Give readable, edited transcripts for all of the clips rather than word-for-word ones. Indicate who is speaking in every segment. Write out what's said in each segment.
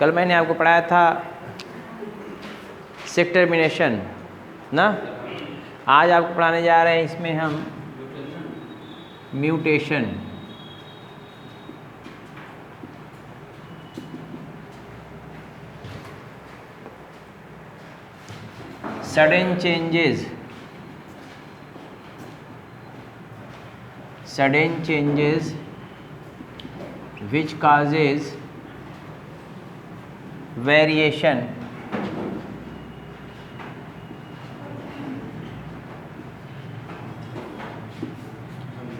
Speaker 1: कल मैंने आपको पढ़ाया था सेक टर्मिनेशन ना, आज आपको पढ़ाने जा रहे हैं इसमें हम mutation. Sudden changes which causes variation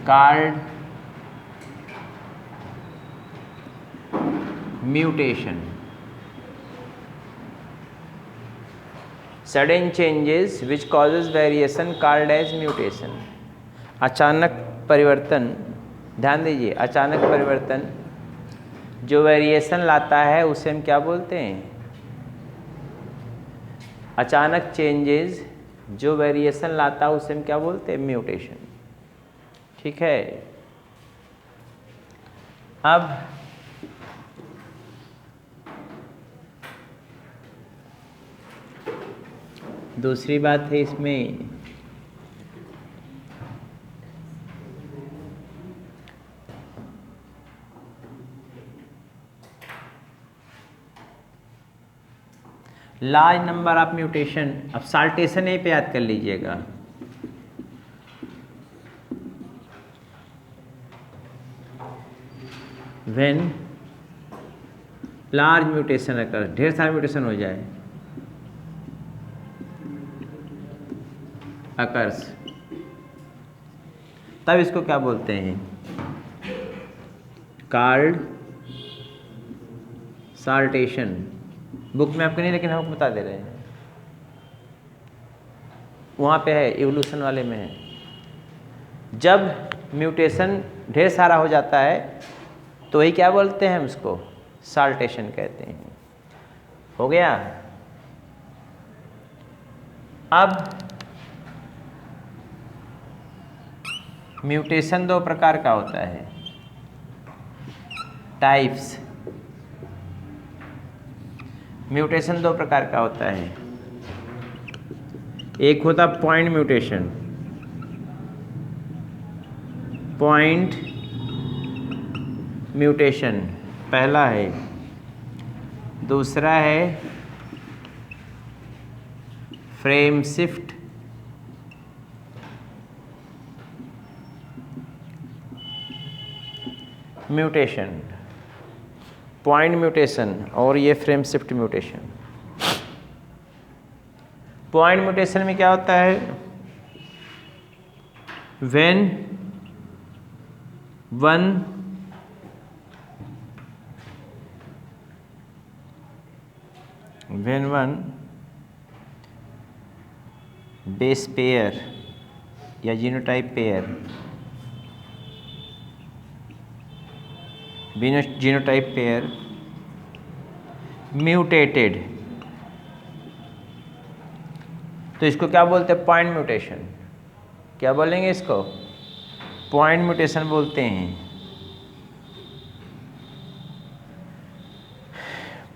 Speaker 1: called mutation। sudden changes which causes variation called as mutation। अचानक परिवर्तन, ध्यान दीजिए, अचानक परिवर्तन जो वेरिएशन लाता है उसे हम क्या बोलते हैं? अचानक चेंजेस जो वेरिएशन लाता है उसे हम क्या बोलते हैं? म्यूटेशन। ठीक है। अब दूसरी बात है इसमें, लार्ज नंबर ऑफ म्यूटेशन। अब साल्टेशन यहीं पे याद कर लीजिएगा। व्हेन लार्ज म्यूटेशन अकर, ढेर सारे म्यूटेशन हो जाए, अकर्स, तब इसको क्या बोलते हैं? Called saltation. बुक में आपको नहीं, लेकिन हम बता दे रहे हैं, वहाँ पे है, इवोल्यूशन वाले में है। जब म्यूटेशन ढेर सारा हो जाता है तो वही क्या बोलते हैं हम इसको? साल्टेशन कहते हैं। हो गया। अब म्यूटेशन दो प्रकार का होता है, टाइप्स। म्यूटेशन दो प्रकार का होता है, एक होता पॉइंट म्यूटेशन, पॉइंट म्यूटेशन पहला है। दूसरा है frame shift mutation, point mutation और ये frame shift mutation. Point mutation में क्या होता है? व्हेन वन बेस पेयर या genotype pair, genotype pair mutated, तो इसको क्या बोलते हैं? Point mutation. क्या बोलेंगे इसको? पॉइंट म्यूटेशन बोलते हैं।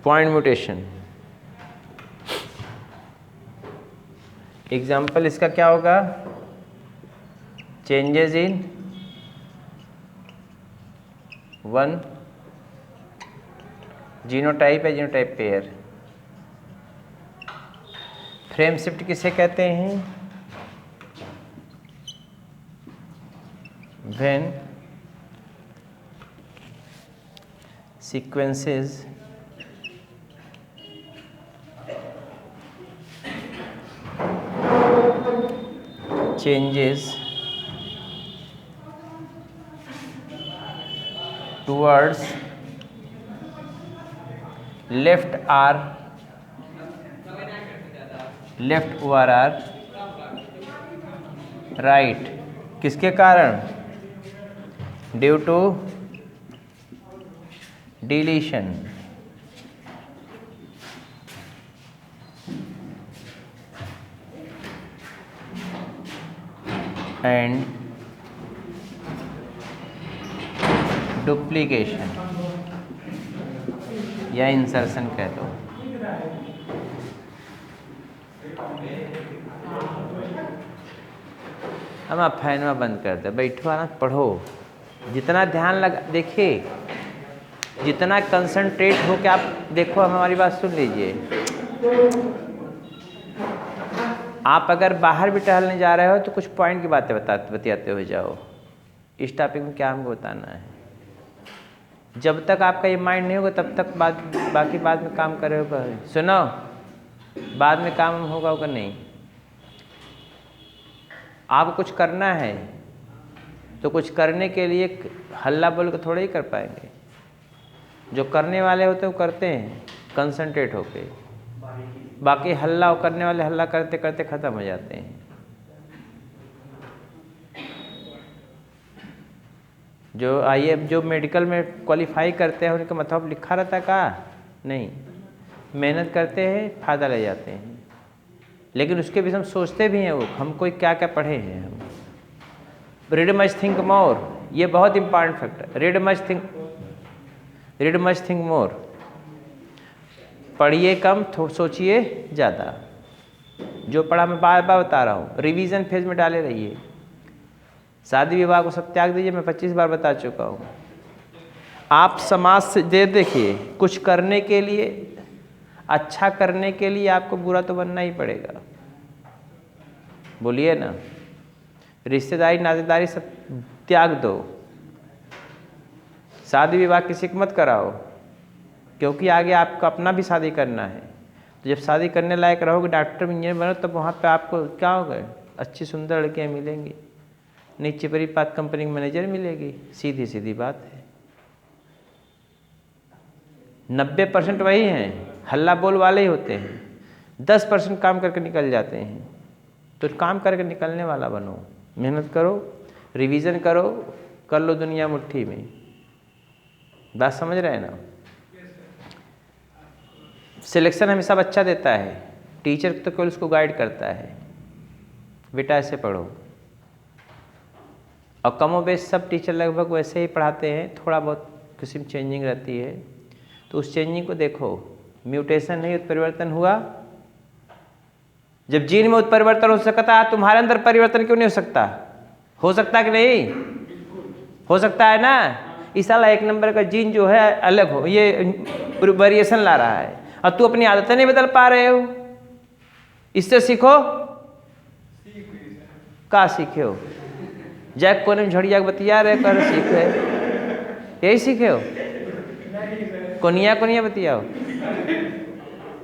Speaker 1: Point mutation. एग्जाम्पल इसका क्या होगा? चेंजेस इन वन जीनोटाइप है, जीनोटाइप पेयर। फ्रेम शिफ्ट किसे कहते हैं? When sequences changes towards left ORR right, किसके कारण? Due to deletion. and duplication। या इंसर्शन कह दो। अब आप फैन में बंद कर दो, बैठो आराम पढ़ो। जितना ध्यान लगा, देखिए जितना कंसंट्रेट हो के आप देखो, हमारी बात सुन लीजिए। आप अगर बाहर भी टहलने जा रहे हो तो कुछ पॉइंट की बातें बतियाते हुए जाओ, इस टॉपिक में क्या हमको बताना है। जब तक आपका ये माइंड नहीं होगा तब तक बाकी बाद में काम करे होगा। सुनो, बाद में काम होगा नहीं। आपको कुछ करना है तो कुछ करने के लिए हल्ला बोल के थोड़ा ही कर पाएंगे। जो करने वाले होते हैं वो करते हैं कंसंट्रेट होके, बाकी हल्ला करने वाले हल्ला करते करते ख़त्म हो जाते हैं। जो मेडिकल में क्वालिफाई करते हैं उनका मतलब लिखा रहता है का नहीं, मेहनत करते हैं फ़ायदा ले जाते हैं। लेकिन उसके भी हम सोचते भी हैं, वो हम कोई क्या क्या पढ़े हैं हम। रीड मच थिंक मोर, ये बहुत important factor. Read much think more, पढ़िए कम सोचिए ज़्यादा। जो पढ़ा मैं बार बार बता रहा हूँ, रिवीजन फेज में डाले रहिए। शादी विवाह को सब त्याग दीजिए, मैं 25 बार बता चुका हूँ। आप समाज से देखिए, कुछ करने के लिए, अच्छा करने के लिए आपको बुरा तो बनना ही पड़ेगा। बोलिए ना, रिश्तेदारी नातेदारी सब त्याग दो। शादी विवाह किसी को मत कराओ, क्योंकि आगे आपको अपना भी शादी करना है। तो जब शादी करने लायक रहोगे, डॉक्टर इंजीनियर बनो, तब वहाँ पे आपको क्या होगा, अच्छी सुंदर लड़कियाँ मिलेंगी, नीचे परी बात कंपनी की मैनेजर मिलेगी। सीधी सीधी बात है। 90% वही हैं, हल्ला बोल वाले ही होते हैं। 10% काम करके निकल जाते हैं। तो काम करके निकलने वाला बनो, मेहनत करो, रिवीजन करो, कर लो दुनिया मुट्ठी में। बात समझ रहे हैं ना। सिलेक्शन हमेशा बच्चा देता है, टीचर तो केवल उसको गाइड करता है, बेटा ऐसे पढ़ो। और कमो बेश सब टीचर लगभग वैसे ही पढ़ाते हैं, थोड़ा बहुत किसी में चेंजिंग रहती है। तो उस चेंजिंग को देखो, म्यूटेशन नहीं, उत्परिवर्तन हुआ। जब जीन में उत्परिवर्तन हो सकता है, तुम्हारे अंदर परिवर्तन क्यों नहीं हो सकता? हो सकता है कि नहीं? हो सकता है ना। इस साल 1 नंबर का जीन जो है अलग हो, ये वेरिएशन ला रहा है, और तू अपनी आदतें नहीं बदल पा रहे हो। इससे सीखो। का सीखे हो? जैक कोने में झड़िया बतिया रहे कर सीखे, यही सीखे हो? कोनिया कोनिया बतियाओ।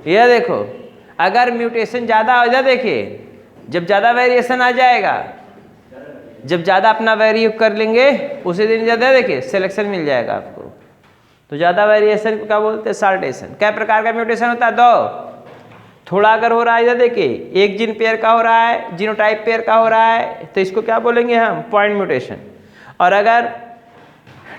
Speaker 1: यह देखो, अगर म्यूटेशन ज़्यादा हो जाए, देखिए जब ज़्यादा वेरिएशन आ जाएगा, जब ज़्यादा अपना वेरी कर लेंगे उसी दिन ज़्यादा देखिए सिलेक्शन मिल जाएगा आपको। तो ज़्यादा वेरिएशन को क्या बोलते हैं? साल्टेशन। क्या प्रकार का म्यूटेशन होता है? 2। थोड़ा अगर हो रहा है, इधर देखिए एक जीन पेयर का हो रहा है, जीनोटाइप पेयर का हो रहा है, तो इसको क्या बोलेंगे हम? Point mutation. और अगर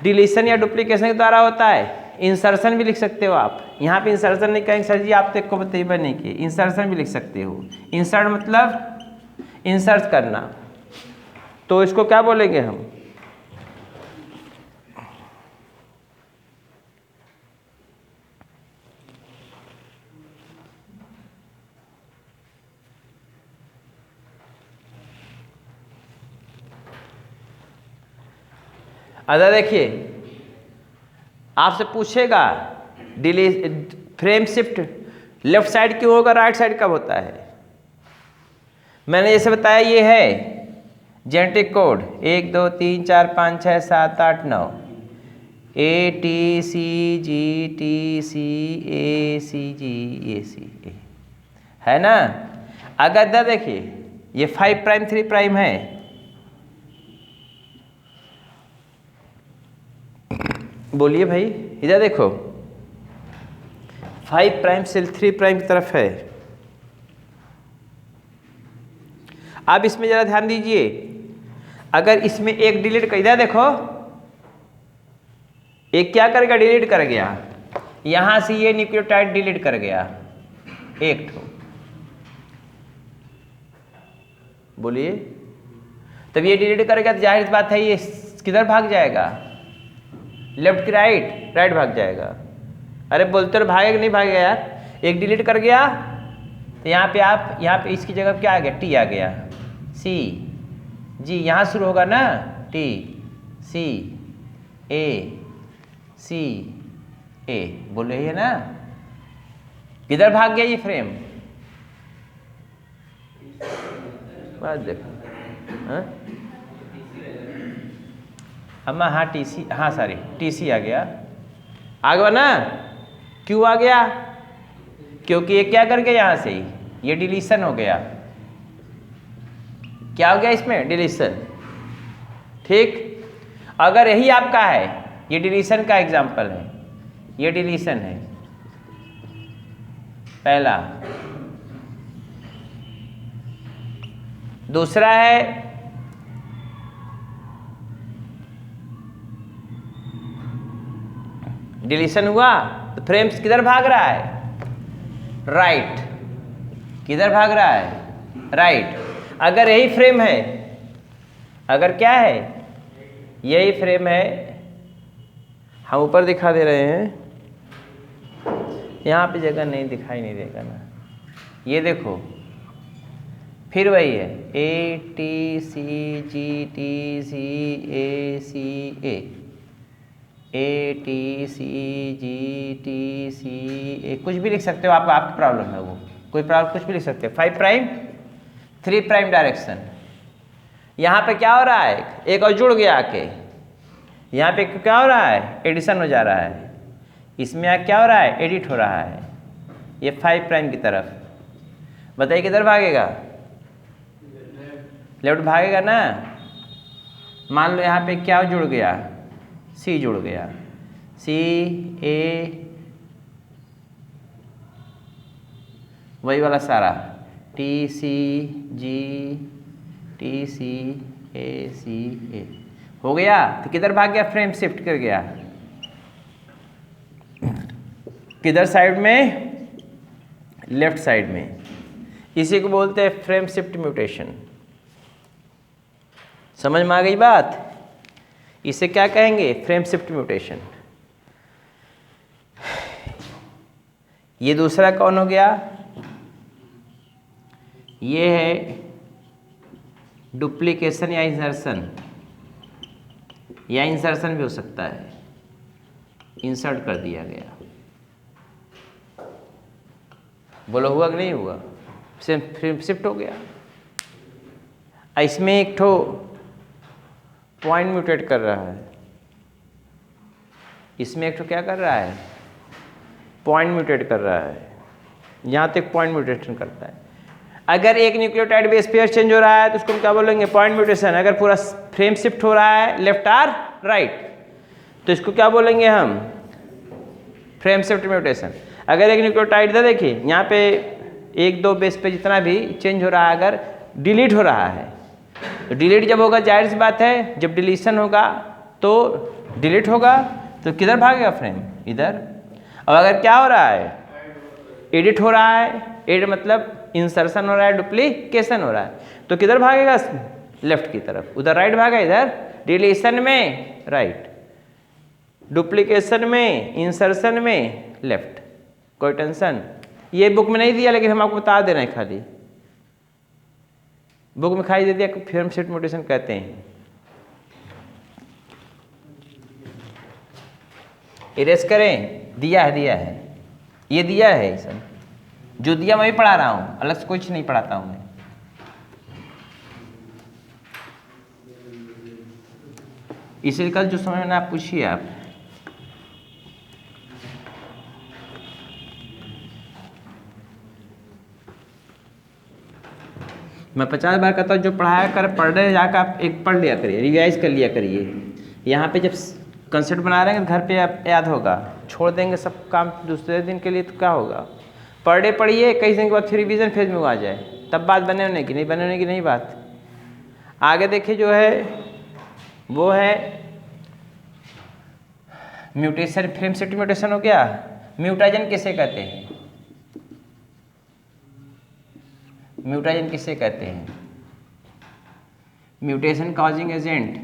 Speaker 1: डिलीशन या डुप्लीकेशन के द्वारा होता है, इंसर्शन भी लिख सकते हो आप। यहाँ पे इंसर्शन नहीं कहेंगे सर जी, आप तो को बताइए नहीं किए, इंसर्शन भी लिख सकते हो। इंसर्ट मतलब इंसर्ट करना, तो इसको क्या बोलेंगे हम? अगर देखिए आपसे पूछेगा फ्रेम शिफ्ट लेफ्ट साइड क्यों होगा, राइट साइड कब होता है? मैंने जैसे बताया, ये है जेनेटिक कोड 1 2 3 4 5 6 7 8 9 ATCGTCACG है ना। अगर इधर देखिए ये 5 प्राइम 3 प्राइम है, बोलिए भाई, इधर देखो 5 प्राइम से 3 प्राइम की तरफ है। अब इसमें जरा ध्यान दीजिए, अगर इसमें एक डिलीट कर, इधर देखो एक क्या कर गया? डिलीट कर गया। यहां से ये न्यूक्लियोटाइड डिलीट कर गया एक ठो, बोलिए। तब ये डिलीट कर गया तो जाहिर बात है ये किधर भाग जाएगा? लेफ्ट की राइट? राइट भाग जाएगा। अरे बोलते रहो भागेगा नहीं भागेगा यार। एक डिलीट कर गया तो यहाँ पे इसकी जगह क्या आ गया, टी आ गया, सी जी यहाँ शुरू होगा ना, टी सी ए बोलो ये ना। किधर भाग गया ये फ्रेम, बात देखो। अम्मा हाँ टी सी, हाँ सॉरी टी सी आ गया, आ गया ना। क्यों आ गया, क्योंकि ये क्या कर गया यहाँ से ये डिलीशन हो गया। क्या हो गया इसमें, डिलीशन। ठीक, अगर यही आपका है, ये डिलीशन का एग्जाम्पल है, ये डिलीशन है पहला। दूसरा है डिलीशन हुआ तो फ्रेम किधर भाग रहा है, राइट। किधर भाग रहा है, राइट। अगर यही फ्रेम है, अगर क्या है, यही फ्रेम है, हम ऊपर दिखा दे रहे हैं, यहाँ पे जगह नहीं दिखाई नहीं देगा ना, ये देखो फिर वही है, A T C G T C A T C G T C A, कुछ भी लिख सकते हो आप, आपकी प्रॉब्लम है वो, कोई प्रॉब्लम कुछ भी लिख सकते हो। 5 प्राइम 3 प्राइम डायरेक्शन। यहाँ पे क्या हो रहा है, एक और जुड़ गया आके, यहाँ पे क्या हो रहा है, एडिशन हो जा रहा है, इसमें क्या हो रहा है, एडिट हो रहा है। ये 5 प्राइम की तरफ, बताइए किधर भागेगा, लेफ्ट भागेगा ना। मान लो यहाँ पे क्या जुड़ गया, सी जुड़ गया, सी ए वही वाला सारा, T C G T C ए हो गया। तो किधर भाग गया, फ्रेम शिफ्ट कर गया, किधर साइड में, लेफ्ट साइड में। इसी को बोलते हैं फ्रेम शिफ्ट म्यूटेशन। समझ में आ गई बात, इसे क्या कहेंगे, फ्रेम शिफ्ट म्यूटेशन। ये दूसरा कौन हो गया, ये है डुप्लीकेशन या इंसर्शन, या इंसर्शन भी हो सकता है, इंसर्ट कर दिया गया। बोलो हुआ कि नहीं हुआ, फ्रेम शिफ्ट हो गया। इसमें एक ठो पॉइंट म्यूटेट कर रहा है, इसमें एक ठो क्या कर रहा है, पॉइंट म्यूटेट कर रहा है, यहाँ तक पॉइंट म्यूटेशन करता है। अगर एक न्यूक्लियोटाइड बेस पेयर चेंज हो रहा है तो उसको हम क्या बोलेंगे, पॉइंट म्यूटेशन। अगर पूरा फ्रेम शिफ्ट हो रहा है लेफ्ट आर राइट तो इसको क्या बोलेंगे हम, फ्रेम शिफ्ट म्यूटेशन। अगर एक न्यूक्लियोटाइड था, देखिए यहाँ पे 1-2 बेस पे जितना भी चेंज हो रहा है, अगर डिलीट हो रहा है तो डिलीट जब होगा, जाहिर सी बात है जब डिलीशन होगा तो डिलीट होगा, तो किधर भागेगा फ्रेम, इधर। अब अगर क्या हो रहा है, एडिट हो रहा है, एडिट मतलब इंसर्शन हो रहा है, डुप्लीकेशन हो रहा है, तो किधर भागेगा, लेफ्ट की तरफ। उधर राइट भागा, इधर डिलीशन में राइट, डुप्लीकेशन में, इंसर्शन में लेफ्ट। कोई टेंशन, ये बुक में नहीं दिया लेकिन हम आपको बता दे रहे हैं, खाली बुक में खाली दे दिया, फ्रेम शिफ्ट म्यूटेशन कहते हैं। इरेज करें, दिया है, ये दिया है, सब जो दिया मैं भी पढ़ा रहा हूँ, अलग से कुछ नहीं पढ़ाता हूँ मैं। इसलिए कल जो समझ में आप पूछिए आप। मैं 50 बार कहता हूँ, जो पढ़ाया कर पढ़ रहे जाकर आप एक पढ़ लिया करिए, रिवाइज कर लिया करिए। यहाँ पे जब कंसेप्ट बना रहे हैं घर पे आप याद होगा, छोड़ देंगे सब काम दूसरे दिन के लिए तो क्या होगा। पर डे पढ़िए, कई दिन के बाद फिर रिवीजन फेज में वो आ जाए, तब बात बने होने की, नहीं बने होने की नहीं बात। आगे देखिए जो है वो है म्यूटेशन, फ्रेम शिफ्ट म्यूटेशन हो गया। म्यूटाजन किसे कहते हैं, म्यूटाजन किसे कहते हैं, mutation causing agent,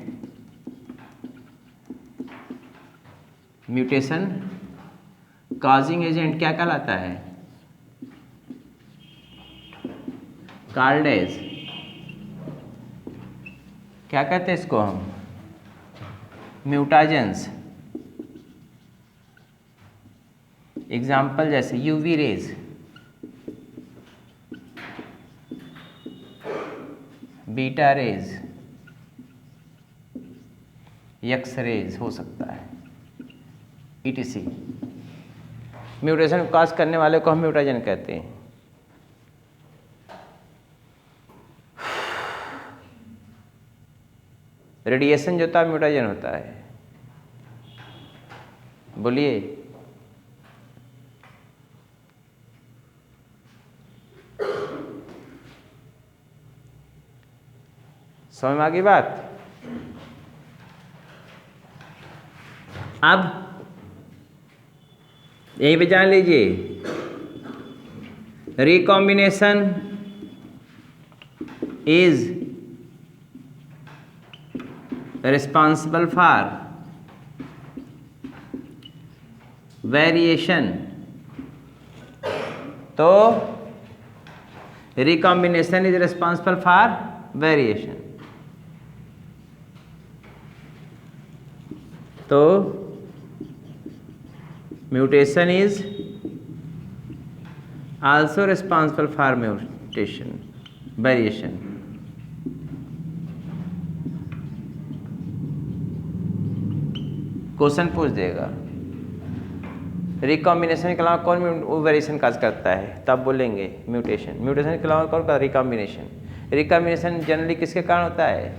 Speaker 1: mutation causing agent क्या कहलाता है? कॉल्ड एज, क्या कहते हैं इसको हम? म्यूटाजेंस। एग्जाम्पल जैसे UV rays, beta rays, X rays हो सकता है, ईटीसी। म्यूटेशन कॉज करने वाले को हम म्यूटाजन कहते हैं। रेडिएशन जो होता है म्यूटाजन होता है। बोलिए। समझ में आ गई बात? अब यहीं पे जान लीजिए, recombination is responsible for variation। तो recombination is responsible for variation। तो mutation is also responsible for mutation, variation। Question पूछ देगा रिकॉम्बिनेशन के अलावा कौन वेरिएशन काज करता है, तब बोलेंगे म्यूटेशन। म्यूटेशन के अलावा कौन का? रिकॉम्बिनेशन। रिकॉम्बिनेशन जनरली किसके कारण होता है?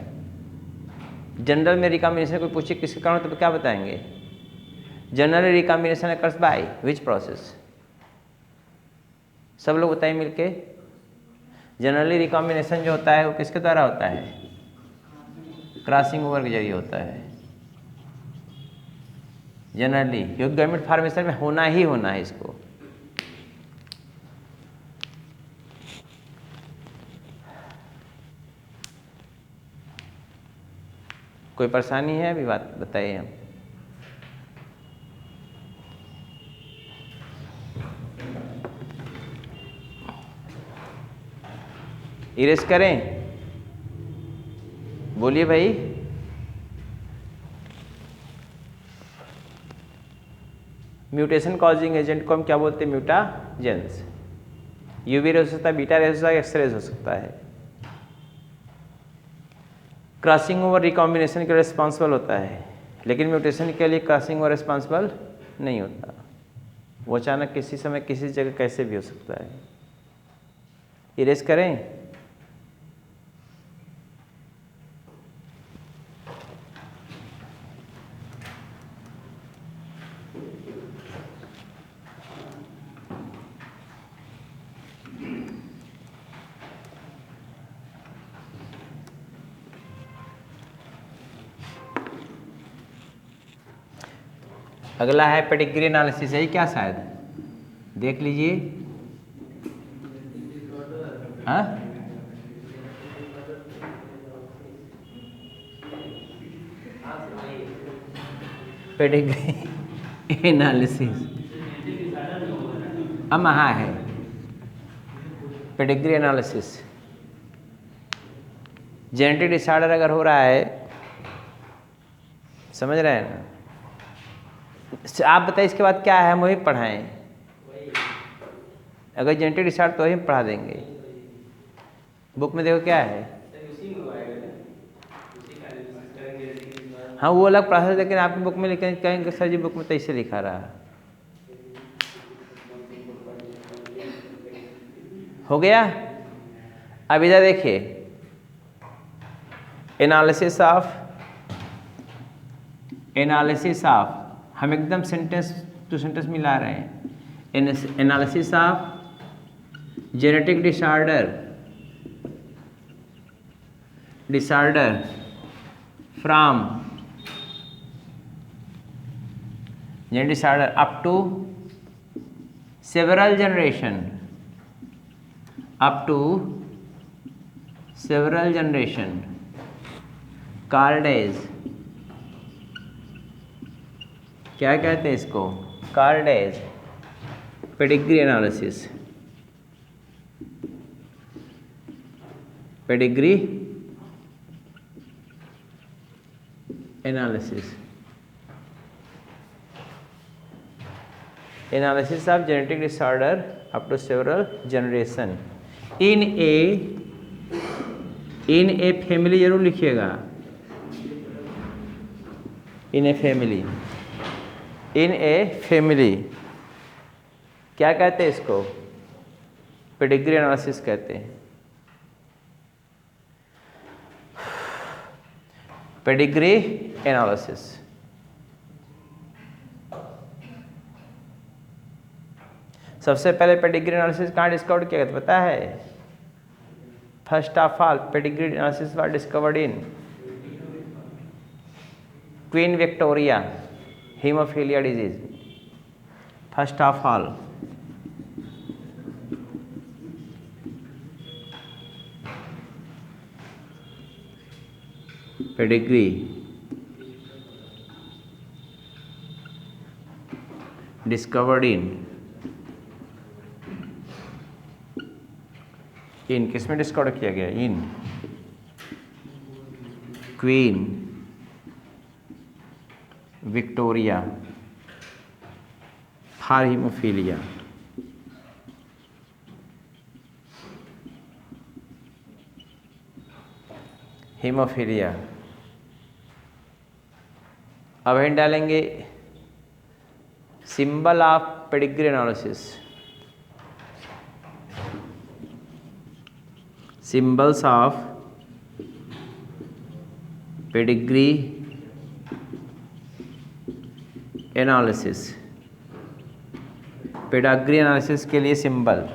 Speaker 1: जनरल में रिकॉम्बिनेशन कोई पूछे किसके कारण होता है तो क्या बताएंगे? Generally recombination occurs by which process? सब लोग बताइए मिलके। जनरली रिकॉम्बिनेशन जो होता है वो किसके द्वारा होता है? क्रॉसिंग ओवर के जरिए होता है जनरली, क्योंकि गैमेट फॉर्मेशन में होना ही होना है इसको। कोई परेशानी है अभी? बात बताइए हम। इरेज करें? बोलिए भाई। म्यूटेशन कॉजिंग एजेंट को हम क्या बोलते हैं? म्यूटाजेंस। यूवी रेज हो सकता है, बीटा रेज हो सकता है, एक्स रेज हो सकता है। क्रॉसिंग ओवर रिकॉम्बिनेशन के लिए रिस्पॉन्सिबल होता है, लेकिन म्यूटेशन के लिए क्रॉसिंग ओवर रिस्पॉन्सिबल नहीं होता। वो अचानक किसी समय किसी जगह कैसे भी हो सकता है। इरेज करें? अगला है पेडिग्री एनालिसिस, है क्या? शायद देख लीजिए। हाँ, पेडिग्री एनालिसिस अब हाँ है। पेडिग्री एनालिसिस जेनेटिक डिसऑर्डर अगर हो रहा है, समझ रहे हैं ना? आप बताइए इसके बाद क्या है, हम वही पढ़ाएं। अगर जेनेटिक डिसऑर्डर तो वही पढ़ा देंगे। बुक में देखो क्या है। हाँ वो अलग प्रोसेस, लेकिन आपकी बुक में लिखेंगे, कहेंगे सर जी बुक में तो इसे लिखा रहा। हो गया? अब इधर देखिए, एनालिसिस ऑफ हम एकदम सेंटेंस टू सेंटेंस मिला रहे हैं। Analysis of genetic disorder from genetic disorder up to several generation, called as, क्या कहते हैं इसको? Called as pedigree analysis, pedigree analysis, analysis of genetic disorder up to several generation in a family, जरूर लिखिएगा, इन a family, in a family. क्या कहते हैं इसको? पेडिग्री एनालिसिस कहते हैं। पेडिग्री एनालिसिस, सबसे पहले पेडिग्री एनालिसिस कहाँ डिस्कवर किया गया पता है? First of all pedigree analysis was discovered in Queen Victoria haemophilia disease. First of all pedigree discovered in किसमें डिस्कवर किया गया? In Queen Victoria for haemophilia. Haemophilia. अब हम डालेंगे symbol of pedigree analysis, symbols of pedigree analysis. Pedigree analysis के लिए symbol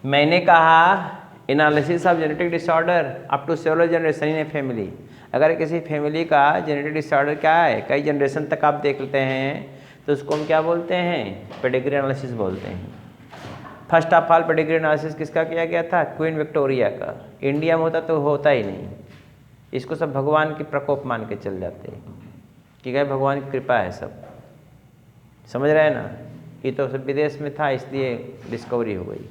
Speaker 1: मैंने कहा analysis of genetic disorder up to several generation in a family. अगर किसी फैमिली का जेनेटिक डिसऑर्डर क्या है, कई जनरेशन तक आप देख लेते हैं, तो उसको हम क्या बोलते हैं? पेडिग्री एनालिसिस बोलते हैं। First of all pedigree analysis किसका किया गया था? क्वीन विक्टोरिया का। इंडिया में होता तो होता ही नहीं। इसको सब भगवान की प्रकोप मान के चल जाते हैं कि क्या भगवान की कृपा है, सब समझ रहे हैं ना। ये तो सब विदेश में था इसलिए डिस्कवरी हो गई।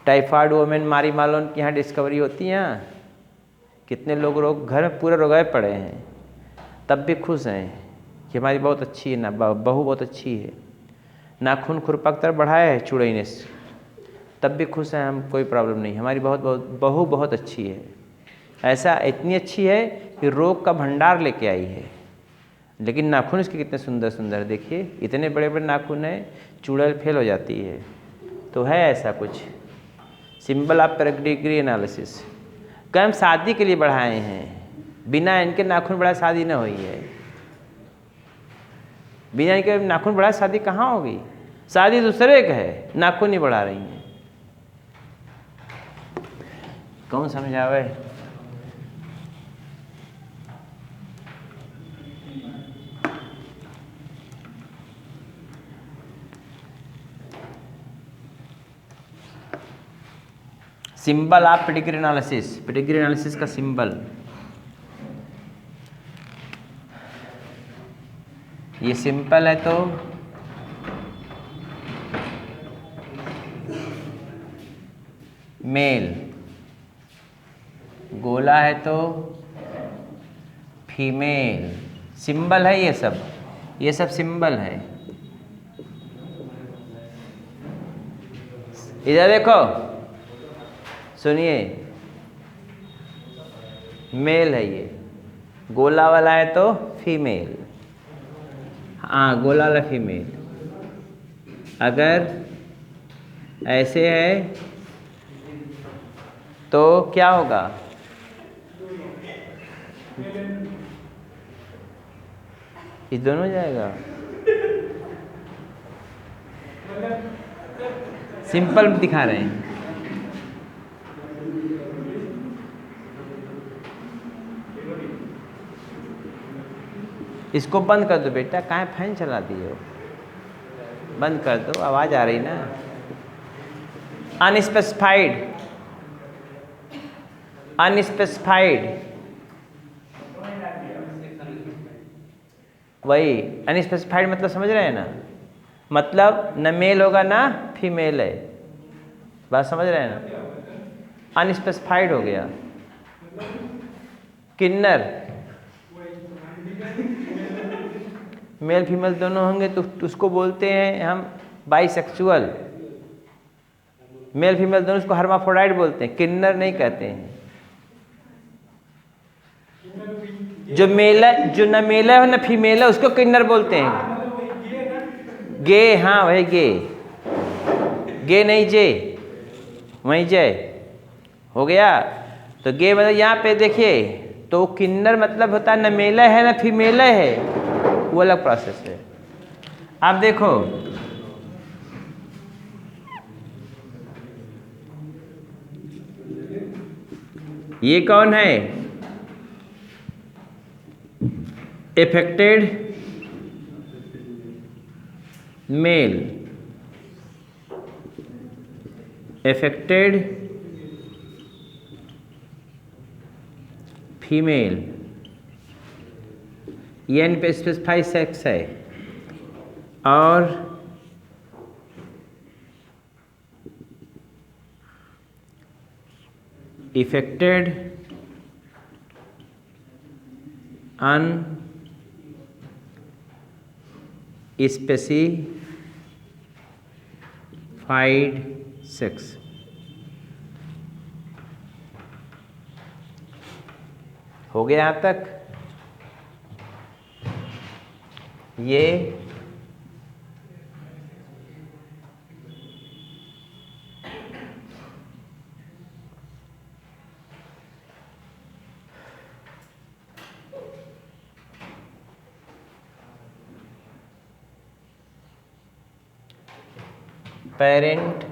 Speaker 1: टाइफाइड वोमेन मारी मालोन की यहाँ डिस्कवरी होती है, कितने लोग घर में पूरे रोगाए पड़े हैं, तब भी खुश हैं कि हमारी बहुत अच्छी है ना, बहू बहुत अच्छी है, नाखून खुरपक तरफ बढ़ाया है चुड़ैल ने, तब भी खुश हैं हम, कोई प्रॉब्लम नहीं, हमारी बहू बहुत अच्छी है। ऐसा इतनी अच्छी है कि रोग का भंडार लेके आई है, लेकिन नाखून इसके कितने सुंदर सुंदर, देखिए इतने बड़े बड़े नाखून हैं, चुड़ैल फेल हो जाती है। तो है ऐसा कुछ सिंबल ऑफ पेडिग्री एनालिसिस। क्या हम शादी के लिए बढ़ाए हैं, बिना इनके नाखून बढ़ाए शादी न हुई है। बिना इनके नाखून बढ़ाए शादी कहाँ होगी? शादी दूसरे का है, नाखून नहीं बढ़ा रही हैं। कौन समझावे? Symbol of pedigree analysis, pedigree analysis का सिंबल ये सिंपल है तो मेल, गोला है तो फीमेल। सिंबल है ये सब सिंबल है। इधर देखो, सुनिए, मेल है ये, गोला वाला है तो फीमेल। हाँ, गोला वाला फीमेल। अगर ऐसे है तो क्या होगा? ये दोनों जाएगा। सिंपल दिखा रहे हैं। इसको बंद कर दो बेटा, काहे फैन चला दिए? बंद कर दो, आवाज आ रही ना। अनस्पेसिफाइड, अनस्पेसिफाइड वही अनस्पेसिफाइड मतलब समझ रहे हैं ना, मतलब न मेल होगा ना फीमेल है, बात समझ रहे हैं ना, अनस्पेसिफाइड हो गया। किन्नर मेल फीमेल दोनों होंगे तो उसको बोलते हैं हम बाइसेक्सुअल, मेल फीमेल दोनों उसको हर्माफ्रोडाइट बोलते हैं, किन्नर नहीं कहते हैं। जो मेल है, जो न मेल है न फीमेल है उसको किन्नर बोलते हैं। गे, हाँ वही गे, गे नहीं जे, वही जय हो गया। तो गे मतलब यहाँ पे देखिए, तो किन्नर मतलब होता है न मेला है न फीमेला है, वो अलग प्रोसेस है। आप देखो ये कौन है, एफेक्टेड मेल, एफेक्टेड फीमेल, ये इन पे स्पेसिफाइड सेक्स है। और इफेक्टेड अनस्पेसिफाइड सेक्स। हो गया यहाँ तक। ये पेरेंट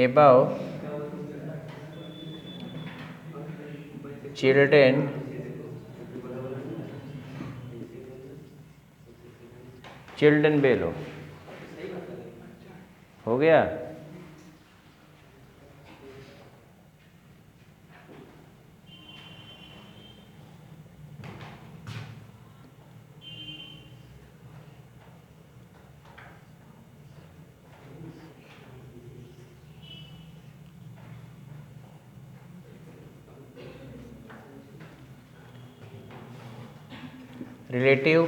Speaker 1: above children बेलो, हो गया। रिलेटिव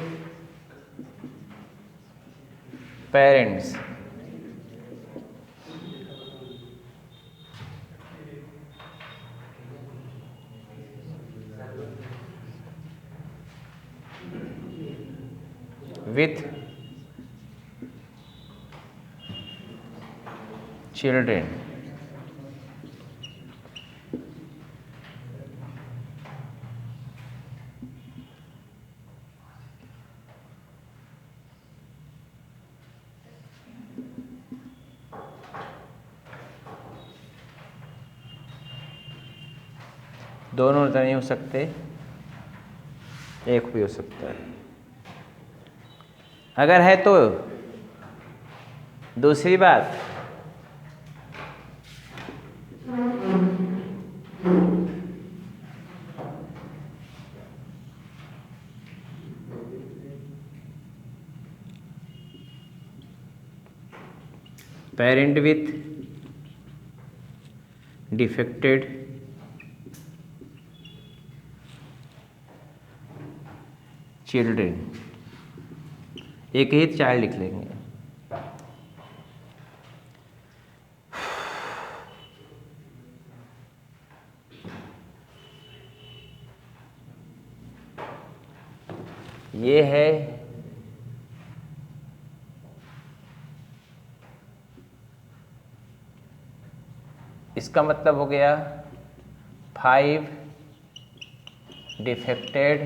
Speaker 1: पेरेंट्स विथ चिल्ड्रेन, दोनों तो नहीं हो सकते, एक भी हो सकता है। अगर है तो दूसरी बात, पेरेंट विथ डिफेक्टेड चिल्ड्रेन, एक ही चाइल्ड लिख लेंगे। ये है इसका मतलब हो गया 5 defected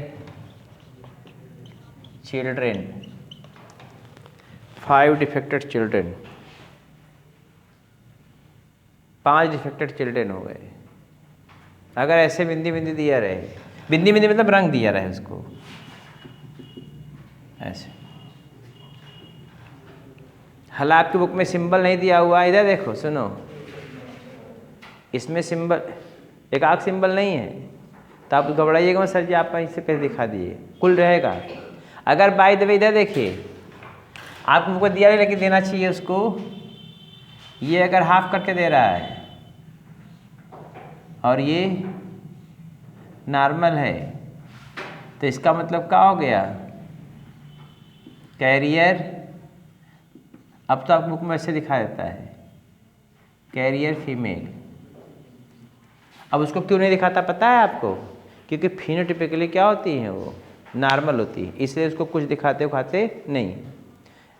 Speaker 1: children, 5 defected children, 5 defected children हो गए। अगर ऐसे बिंदी बिंदी दिया रहे, बिंदी बिंदी मतलब रंग दिया रहे उसको ऐसे। हाल आपकी बुक में सिंबल नहीं दिया हुआ, इधर देखो सुनो, इसमें सिंबल एकाक सिंबल नहीं है, तो आप घबराइएगा मत, सर जी आप इसे कैसे दिखा दिए, कुल रहेगा। अगर बाय द वे इधर देखिए, आपको मुझको दिया है लेकिन देना चाहिए उसको, ये अगर हाफ करके दे रहा है और ये नॉर्मल है, तो इसका मतलब क्या हो गया, कैरियर। अब तो आप बुक में ऐसे दिखा देता है कैरियर फीमेल। अब उसको क्यों नहीं दिखाता पता है आपको, क्योंकि फिनोटिपिकली क्या होती है, वो नॉर्मल होती है, इसलिए उसको कुछ दिखाते नहीं,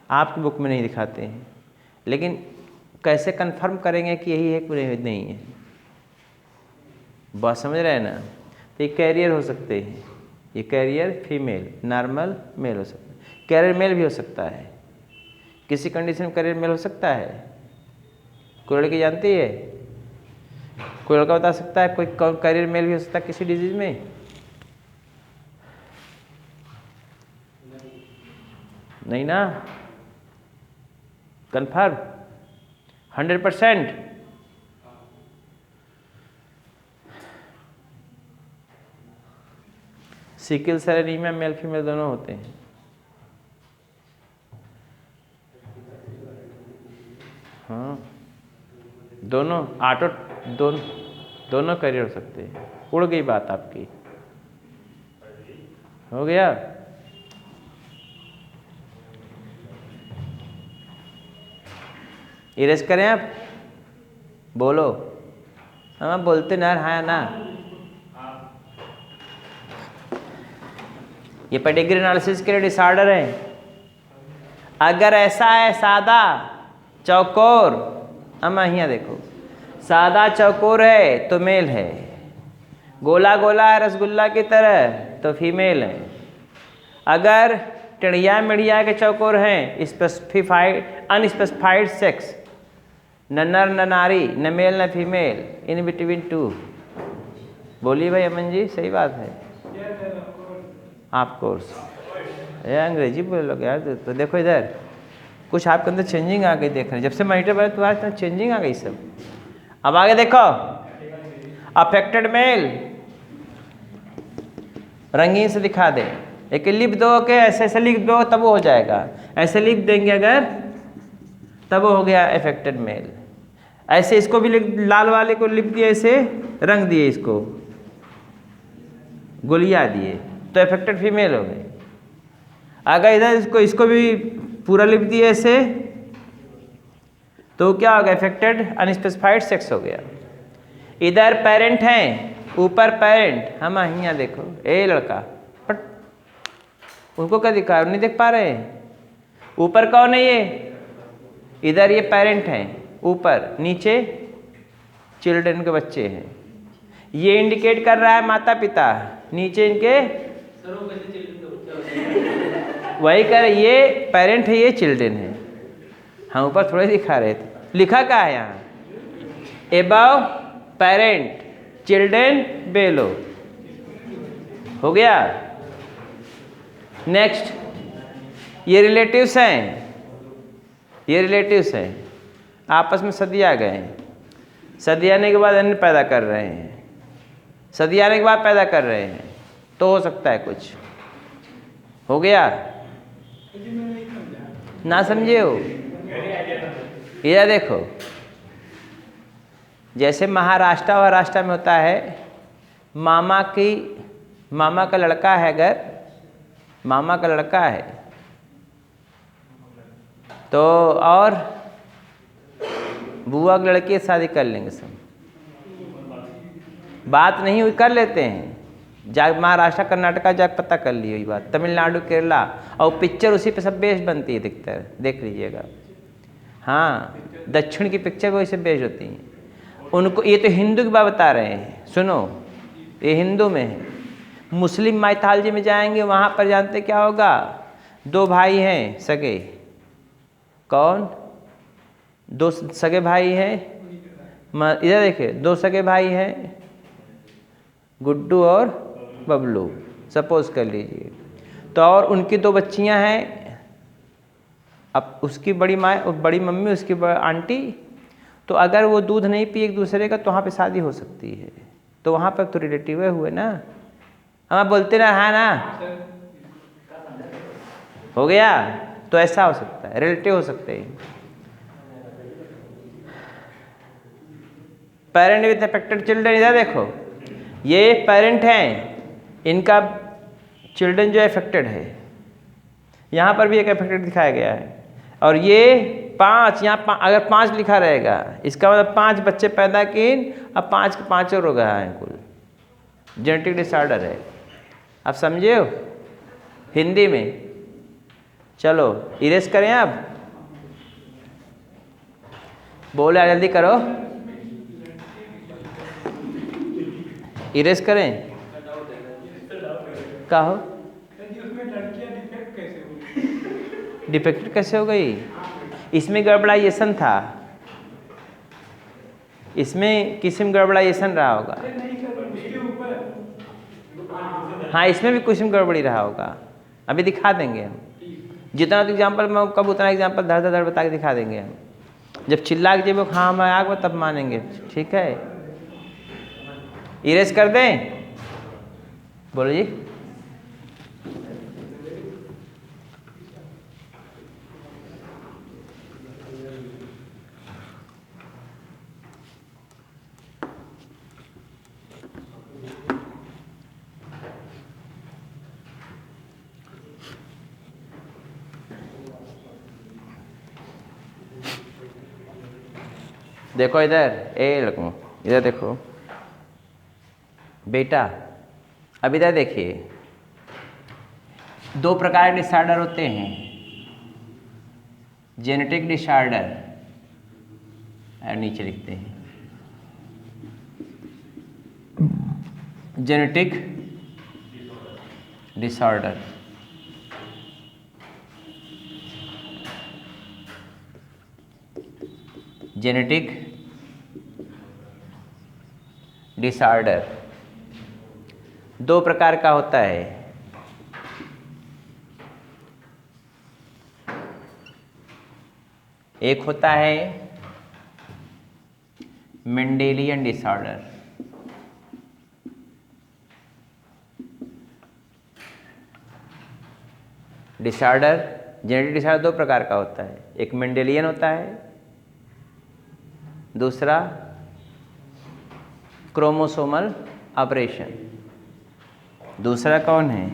Speaker 1: आपकी बुक में नहीं दिखाते हैं। लेकिन कैसे कंफर्म करेंगे कि यही है कि नहीं है, बात समझ रहे हैं ना। तो ये कैरियर हो सकते हैं, ये कैरियर फीमेल, नॉर्मल मेल हो सकता है, कैरियर मेल भी हो सकता है, किसी कंडीशन में कैरियर मेल हो सकता है। कोई लड़की जानती है, कोई लड़का बता सकता है कोई कैरियर मेल भी हो सकता है किसी डिजीज में? नहीं ना, confirm 100%। Sickle cell anaemia male female दोनों होते हैं। हाँ, दोनों ऑटो, दोनों कैरियर हो सकते हैं। उड़ गई बात आपकी, हो गया। इरेज करें आप, बोलो। हाँ बोलते ना, हाँ ना। ये पेडिग्री एनालिसिस के लिए डिसऑर्डर है। अगर ऐसा है सादा चौकोर, हम यहाँ देखो, सादा चौकोर है तो मेल है, गोला गोला है रसगुल्ला की तरह तो फीमेल है। अगर टिड़िया मिड़िया के चौकोर हैं, स्पेसिफाइड अनस्पेसिफाइड सेक्स, न नर न नारी, न मेल न फीमेल, इन बिटवीन टू। बोलिए भाई अमन जी, सही बात है। ऑफ कोर्स, ये अंग्रेजी बोलोगे यार। तो देखो इधर कुछ आपके अंदर चेंजिंग आ गई, देख रहे हैं जब से मॉनिटर बने तुम्हारे अंदर चेंजिंग आ गई सब। अब आगे देखो, अफेक्टेड मेल रंगीन से दिखा दे, एक लिप दो के ऐसे ऐसे लिख दो तब वो हो जाएगा, ऐसे लिख देंगे अगर तब वो हो गया अफेक्टेड मेल। ऐसे इसको भी लाल वाले को लिप दिए, ऐसे रंग दिए, इसको गोलियां दिए तो अफेक्टेड फीमेल हो गए। अगर इधर इसको भी पूरा लिप दिए ऐसे तो क्या हो गया, अफेक्टेड अनस्पेसिफाइड सेक्स हो गया। इधर पेरेंट हैं, ऊपर पेरेंट, हम यहाँ देखो, ए लड़का पट, उनको क्या दिखा, नहीं देख पा रहे हैं। ऊपर कौन है ये, इधर ये पेरेंट हैं, ऊपर नीचे चिल्ड्रन के बच्चे हैं। ये इंडिकेट कर रहा है माता पिता, नीचे इनके वही कर, ये पेरेंट है ये चिल्ड्रन है। हम ऊपर थोड़े दिखा रहे थे, लिखा क्या है यहाँ, एबव पेरेंट चिल्ड्रन बेलो, हो गया। नेक्स्ट, ये रिलेटिव्स हैं, ये रिलेटिव्स हैं, आपस में सदी आ गए हैं, सदी आने के बाद अन्य पैदा कर रहे हैं, सदी आने के बाद पैदा कर रहे हैं, तो हो सकता है कुछ, हो गया। ना समझे हो, ये देखो, जैसे महाराष्ट्र और राष्ट्र में होता है, मामा का लड़का है, अगर मामा का लड़का है तो और बुआ की लड़की से शादी कर लेंगे सब, बात नहीं हुई कर लेते हैं। जाग महाराष्ट्र कर्नाटका जाग पता कर ली हुई बात, तमिलनाडु केरला, और पिक्चर उसी पे सब बेस्ड बनती है, दिखता देख लीजिएगा। हाँ, दक्षिण की पिक्चर वही से बेस्ड होती हैं उनको। ये तो हिंदू की बात बता रहे हैं, सुनो, ये हिंदू में है। मुस्लिम माइथोलॉजी में जाएंगे, वहाँ पर जानते क्या होगा, दो भाई हैं सगे, कौन, दो सगे भाई हैं, इधर देखिए, दो सगे भाई हैं, गुड्डू और बबलू, सपोज कर लीजिए। तो और उनकी दो बच्चियां हैं, अब उसकी बड़ी माँ, बड़ी मम्मी, उसकी आंटी, तो अगर वो दूध नहीं पी एक दूसरे का तो वहाँ पे शादी हो सकती है। तो वहाँ पर तो रिलेटिव हुए ना, हम बोलते ना हाँ ना, हो गया। तो ऐसा हो सकता है, रिलेटिव हो सकते हैं। पेरेंट विथ अफेक्टेड चिल्ड्रन, इधर देखो, ये पेरेंट हैं, इनका चिल्ड्रन जो अफेक्टेड है, यहाँ पर भी एक अफेक्टेड दिखाया गया है। और ये 5, यहाँ अगर 5 लिखा रहेगा, इसका मतलब 5 बच्चे पैदा किए, अब 5 के 5 और हो गया है कुल, जेनेटिक डिसऑर्डर है। आप समझे हो हिंदी में? चलो इरेज करें, अब बोले जल्दी करो, इरेज करें। क्या हो, डिफेक्टेड कैसे हो गई? इसमें गड़बड़ाइजेशन था, इसमें किस्म गड़बड़ाइजेशन रहा होगा। हाँ, इसमें भी कुछ गड़बड़ी रहा होगा, अभी दिखा देंगे हम। जितना एग्जाम्पल मैं कब उतना एग्जाम्पल धड़ धड़ बता के दिखा देंगे हम। जब चिल्ला के जब हाँ मैं आग तब मानेंगे, ठीक है? इरेज कर दें, बोलो जी। देखो इधर, लड़कों इधर देखो बेटा, अब इधर देखिए, 2 प्रकार के डिसऑर्डर होते हैं, जेनेटिक डिसऑर्डर, नीचे लिखते हैं जेनेटिक डिसऑर्डर। जेनेटिक डिसऑर्डर 2 प्रकार का होता है। एक होता है मेंडेलियन डिसऑर्डर, जेनेटिक डिसऑर्डर 2 प्रकार का होता है, एक मेंडेलियन होता है, दूसरा क्रोमोसोमल ऑपरेशन। दूसरा कौन है?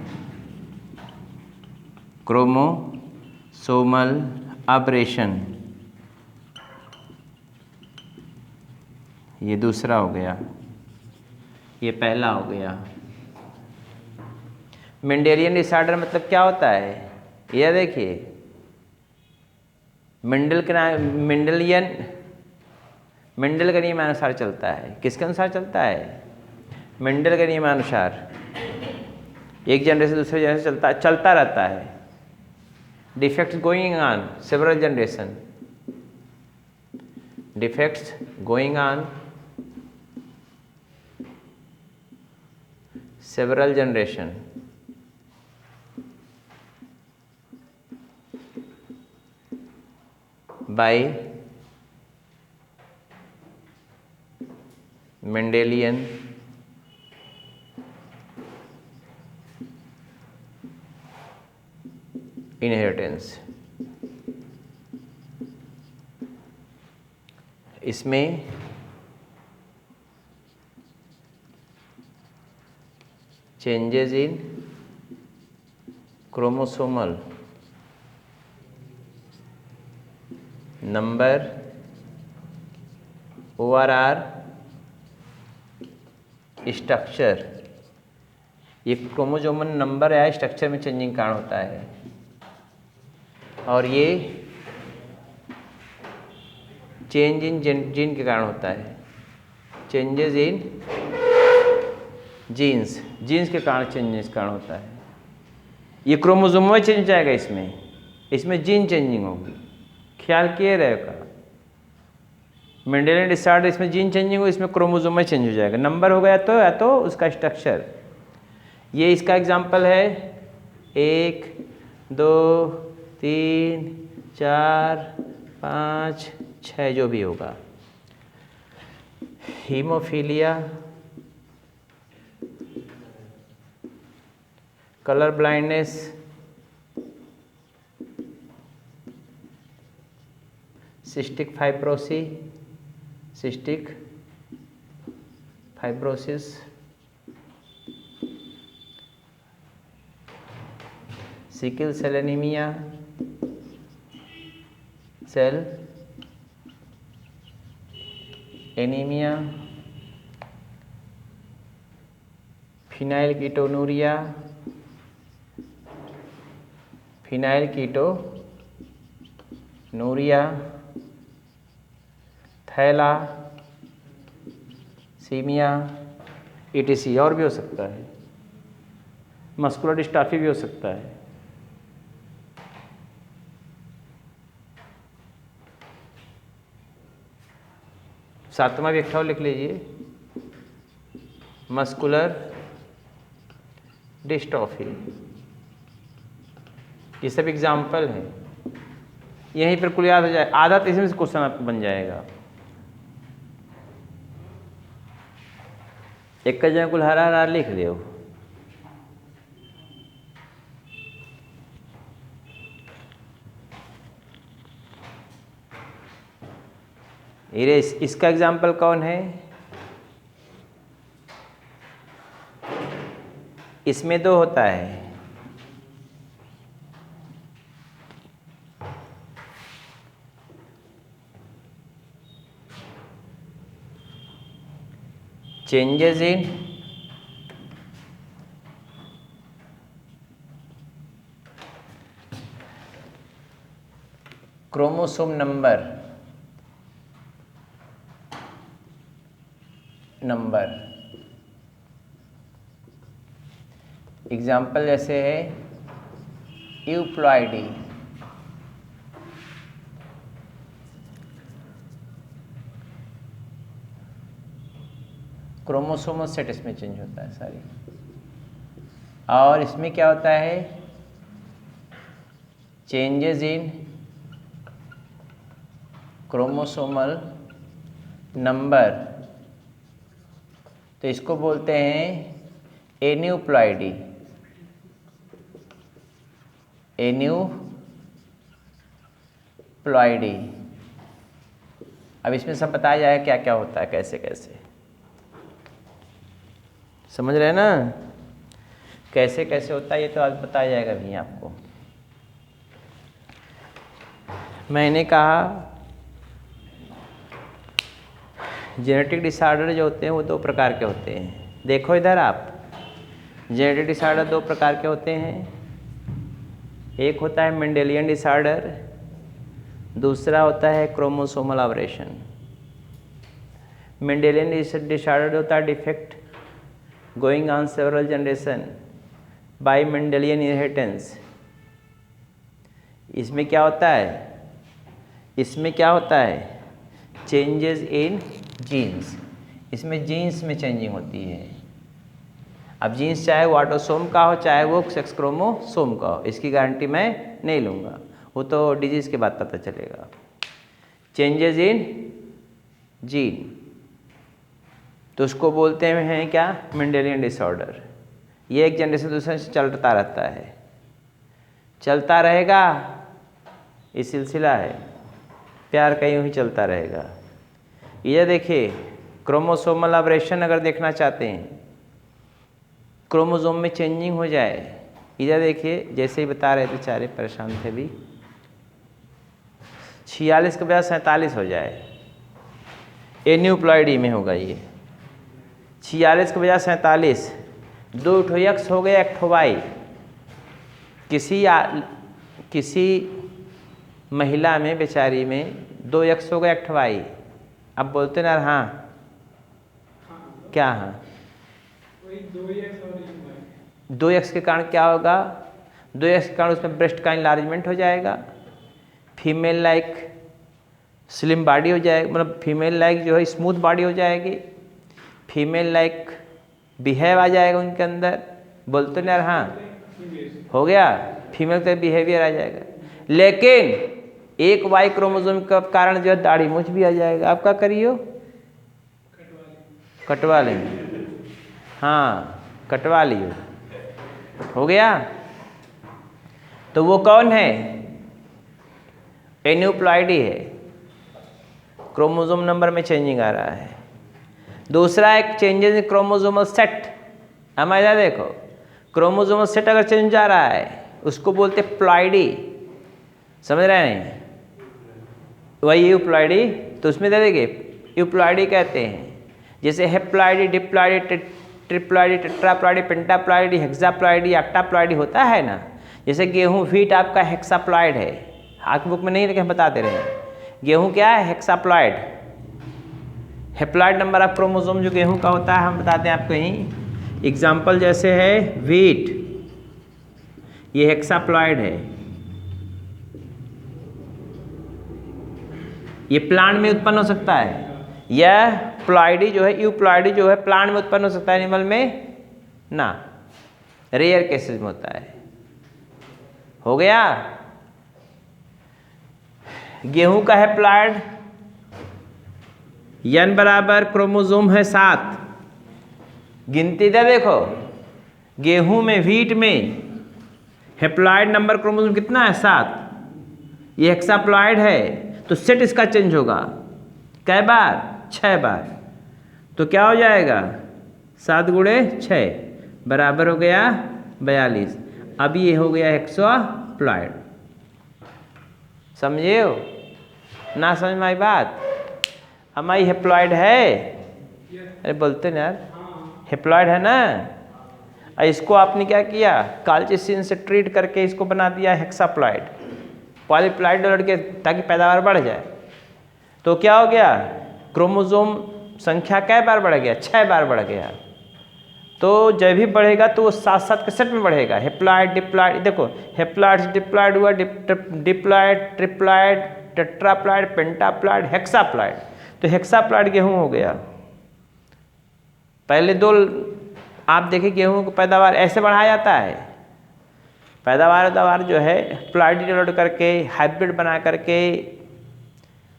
Speaker 1: क्रोमोसोमल ऑपरेशन, ये दूसरा हो गया, ये पहला हो गया। मेंडेलियन डिसऑर्डर मतलब क्या होता है? यह देखिए, मेंडल के नियमानुसार चलता है। किसके अनुसार चलता है? मेंडल के नियमानुसार। एक जनरेशन दूसरे जनरेशन चलता रहता है। Defects going on several generation, defects going on several generation. by Mendelian inheritance। इसमें changes in chromosomal number, ORR, structure, ये क्रोमोसोमल नंबर या स्ट्रक्चर में चेंजिंग कारण होता है। और ये चेंज इन जीन के कारण होता है, चेंजेस इन जीन्स के कारण चेंजेस कारण होता है। ये क्रोमोसोम में चेंज जाएगा, इसमें जीन चेंजिंग होगी, ख्याल किए रहेगा। मेंडेलियन डिसऑर्डर इसमें जीन चेंजिंग हो, इसमें क्रोमोसोम में चेंज हो जाएगा। नंबर हो गया तो या तो उसका स्ट्रक्चर। ये इसका एग्जांपल है 1 2 3 4 5 6 जो भी होगा। Haemophilia, colour blindness, cystic fibrosis, sickle cell anaemia, phenylketonuria, thalassaemia etc। और भी हो सकता है, मस्कुलर डिस्ट्रॉफी भी हो सकता है। सातवां व्याख्यान लिख लीजिए, मस्कुलर डिस्ट्रॉफी। ये सब एग्जाम्पल हैं, यहीं पर कुल याद हो जाए, आदत इसमें से क्वेश्चन आपको बन जाएगा। एक का जगह कुल हरा हरा लिख दो। इसका एग्जाम्पल कौन है? इसमें 2 होता है, चेंजेस इन क्रोमोसोम नंबर एग्जाम्पल जैसे है यूप्लॉइडी, क्रोमोसोमल सेट इसमें चेंज होता है सारी। और इसमें क्या होता है? चेंजेस इन क्रोमोसोमल नंबर, तो इसको बोलते हैं एन्यूप्लॉइडी। अब इसमें सब बताया जाएगा क्या क्या होता है, कैसे कैसे, समझ रहे हैं ना? कैसे कैसे होता है ये तो आज बताया जाएगा भी आपको। मैंने कहा जेनेटिक डिसऑर्डर जो होते हैं वो 2 प्रकार के होते हैं। देखो इधर आप, जेनेटिक डिसऑर्डर 2 प्रकार के होते हैं। एक होता है मेंडेलियन डिसऑर्डर, दूसरा होता है क्रोमोसोमल एबरेशन। मेंडेलियन डिसऑर्डर होता है defect going on several generation by Mendelian inheritance. इसमें क्या होता है? Changes in genes. इसमें जीन्स में चेंजिंग होती है। अब जीन्स चाहे वो ऑटोसोम का हो चाहे वो सेक्स क्रोमोसोम का हो, इसकी गारंटी मैं नहीं लूँगा, वो तो डिजीज़ के बाद पता चलेगा। चेंजेस इन जीन, तो उसको बोलते हैं क्या? Mendelian disorder. ये एक जनरेशन दूसरे से चलता रहता है, चलता रहेगा, ये सिलसिला है, प्यार का यूँ ही चलता रहेगा। ये देखिए क्रोमोसोमल एबरेशन अगर देखना चाहते हैं, क्रोमोसोम में चेंजिंग हो जाए, इधर देखिए जैसे ही बता रहे थे, बेचारे परेशान थे भी, 46 के बजाय 47 हो जाए, एन्यूप्लॉइडी में होगा ये। 46 के बजाय 47, 2 ठो एक्स हो गया, 1 ठो वाई। किसी महिला में बेचारी में 2 एक्स हो गया, 1 ठो वाई। अब बोलते ना हाँ क्या? हाँ 2 एक्स के कारण क्या होगा? 2 एक्स के कारण उसमें ब्रेस्ट का इनलार्जमेंट हो जाएगा, फीमेल लाइक स्लिम बॉडी हो जाएगी, मतलब फीमेल लाइक जो है स्मूथ बॉडी हो जाएगी, फीमेल लाइक बिहेव आ जाएगा उनके अंदर। बोलते ना हाँ हो गया, फीमेल का बिहेवियर आ जाएगा। लेकिन एक वाई क्रोमोसोम का कारण जो है दाढ़ी मूंछ भी आ जाएगा। आप क्या करियो? कटवा लेंगे, हाँ कटवा लियो। हो गया। तो वो कौन है? एन्यूप्लॉइडी है, क्रोमोसोम नंबर में चेंजिंग आ रहा है। दूसरा एक चेंजेस इन क्रोमोसोमल सेट। हमारा देखो क्रोमोसोमल सेट अगर चेंज आ रहा है उसको बोलते प्लॉइडी, समझ रहे हैं? वही यूप्लॉइडी, तो उसमें दे देंगे यूप्लॉइडी कहते हैं। जैसे हेप्लॉइडी, डिप्लॉइडी, ट्रिप्लॉइडी, टेट्राप्लॉइडी, पेंटाप्लॉइडी, हेक्साप्लॉइडी, ऑक्टाप्लॉइडी होता है ना। जैसे गेहूं व्हीट आपका हेक्साप्लॉइड है, आपकी बुक में नहीं लेकिन बताते रहे। गेहूं क्या है? Hexaploid. Haploid number of chromosome जो गेहूं का होता है हम बताते हैं आपको यहीं। एग्जाम्पल जैसे है व्हीट, ये हेक्साप्लॉइड है, ये प्लांट में उत्पन्न हो सकता है। यह प्लॉइडी जो है, यूप्लॉइडी जो है प्लांट में उत्पन्न हो सकता है, एनिमल में ना, रेयर केसेस में होता है। हो गया। गेहूं का हेप्लॉइड, n बराबर क्रोमोसोम है 7, गिनती दे देखो। गेहूं में, व्हीट में हेप्लॉइड नंबर क्रोमोसोम कितना है? 7। ये हेक्साप्लॉइड है तो सेट इसका चेंज होगा कै बार? 6 बार। तो क्या हो जाएगा? 7 गुणे 6 बराबर हो गया 42। अब ये हो गया हेक्साप्लॉइड। समझे हो ना? समझ में आई बात? हमारी हेप्लॉइड है, अरे बोलते ना यार, हेप्लॉइड है ना। इसको आपने क्या किया? काल्चिसिन से ट्रीट करके इसको बना दिया हेक्साप्लॉइड, पॉलीप्लॉइड लड़के, ताकि पैदावार बढ़ जाए। तो क्या हो गया? क्रोमोसोम संख्या कै बार बढ़ गया? 6 बार बढ़ गया। तो जब भी बढ़ेगा तो वो 7-7 के सेट में बढ़ेगा। हेप्लॉइड, डिप्लॉइड, देखो हेप्लॉइड से डिप्लॉइड हुआ, डिप्लॉइड, ट्रिप्लॉइड, टेट्राप्लॉइड, पेंटाप्लॉइड, हेक्साप्लॉइड। तो हेक्साप्लॉइड गेहूं हो गया। पहले 2 आप देखिए गेहूं को पैदावार ऐसे बढ़ाया जाता है। पैदावार जो है प्लॉइड लोड करके, हाइब्रिड बना करके,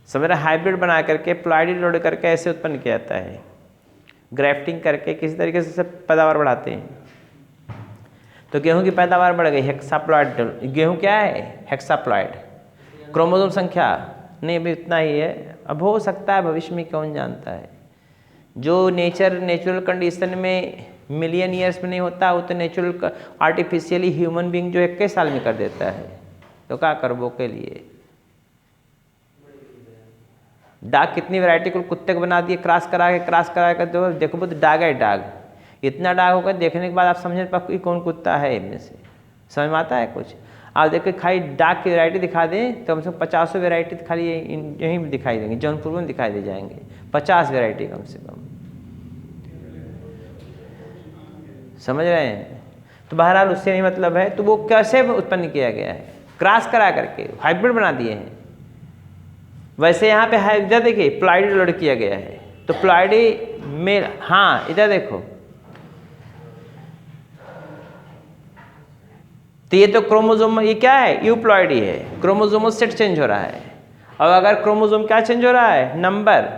Speaker 1: समझ रहे, हाइब्रिड बना करके प्लॉइड लोड करके ऐसे उत्पन्न किया जाता है। ग्राफ्टिंग करके किसी तरीके से सब पैदावार बढ़ाते हैं। तो गेहूं की पैदावार बढ़ गई, हेक्साप्लॉइड। गेहूं क्या है? हेक्साप्लॉइड। क्रोमोसोम संख्या नहीं, अभी उतना ही है। अब हो सकता है भविष्य में, कौन जानता है। जो नेचुरल कंडीशन में मिलियन ईयर्स में नहीं होता, वो तो नेचुरल आर्टिफिशियली ह्यूमन बीइंग जो 21 साल में कर देता है। तो क्या करबो के लिए? डाग कितनी वैरायटी को कुत्ते को बना दिए, क्रॉस करा के तो देखो तो डाग है डाग। इतना डाग होगा, देखने के बाद आप समझ पाओ कौन कुत्ता है इनमें से। समझ में आता है कुछ? आप देखो खाली डाग की वैरायटी दिखा दें तो कम से कम 50 वैरायटी खाली यहीं में दिखाई देंगे, जौनपुर में दिखाई दे जाएंगे 50 वैरायटी कम से कम। समझ रहे हैं? तो बहरहाल उससे नहीं मतलब है। तो वो कैसे उत्पन्न किया गया है? क्रॉस करा करके हाइब्रिड बना दिए हैं। वैसे यहाँ पे इधर देखिए प्लॉइडी लोड किया गया है। तो प्लॉइडी में, हाँ इधर देखो, तो ये तो क्रोमोसोम, ये क्या है? यूप्लॉइडी है। क्रोमोसोमल सेट चेंज हो रहा है। और अगर क्रोमोसोम क्या चेंज हो रहा है? नंबर,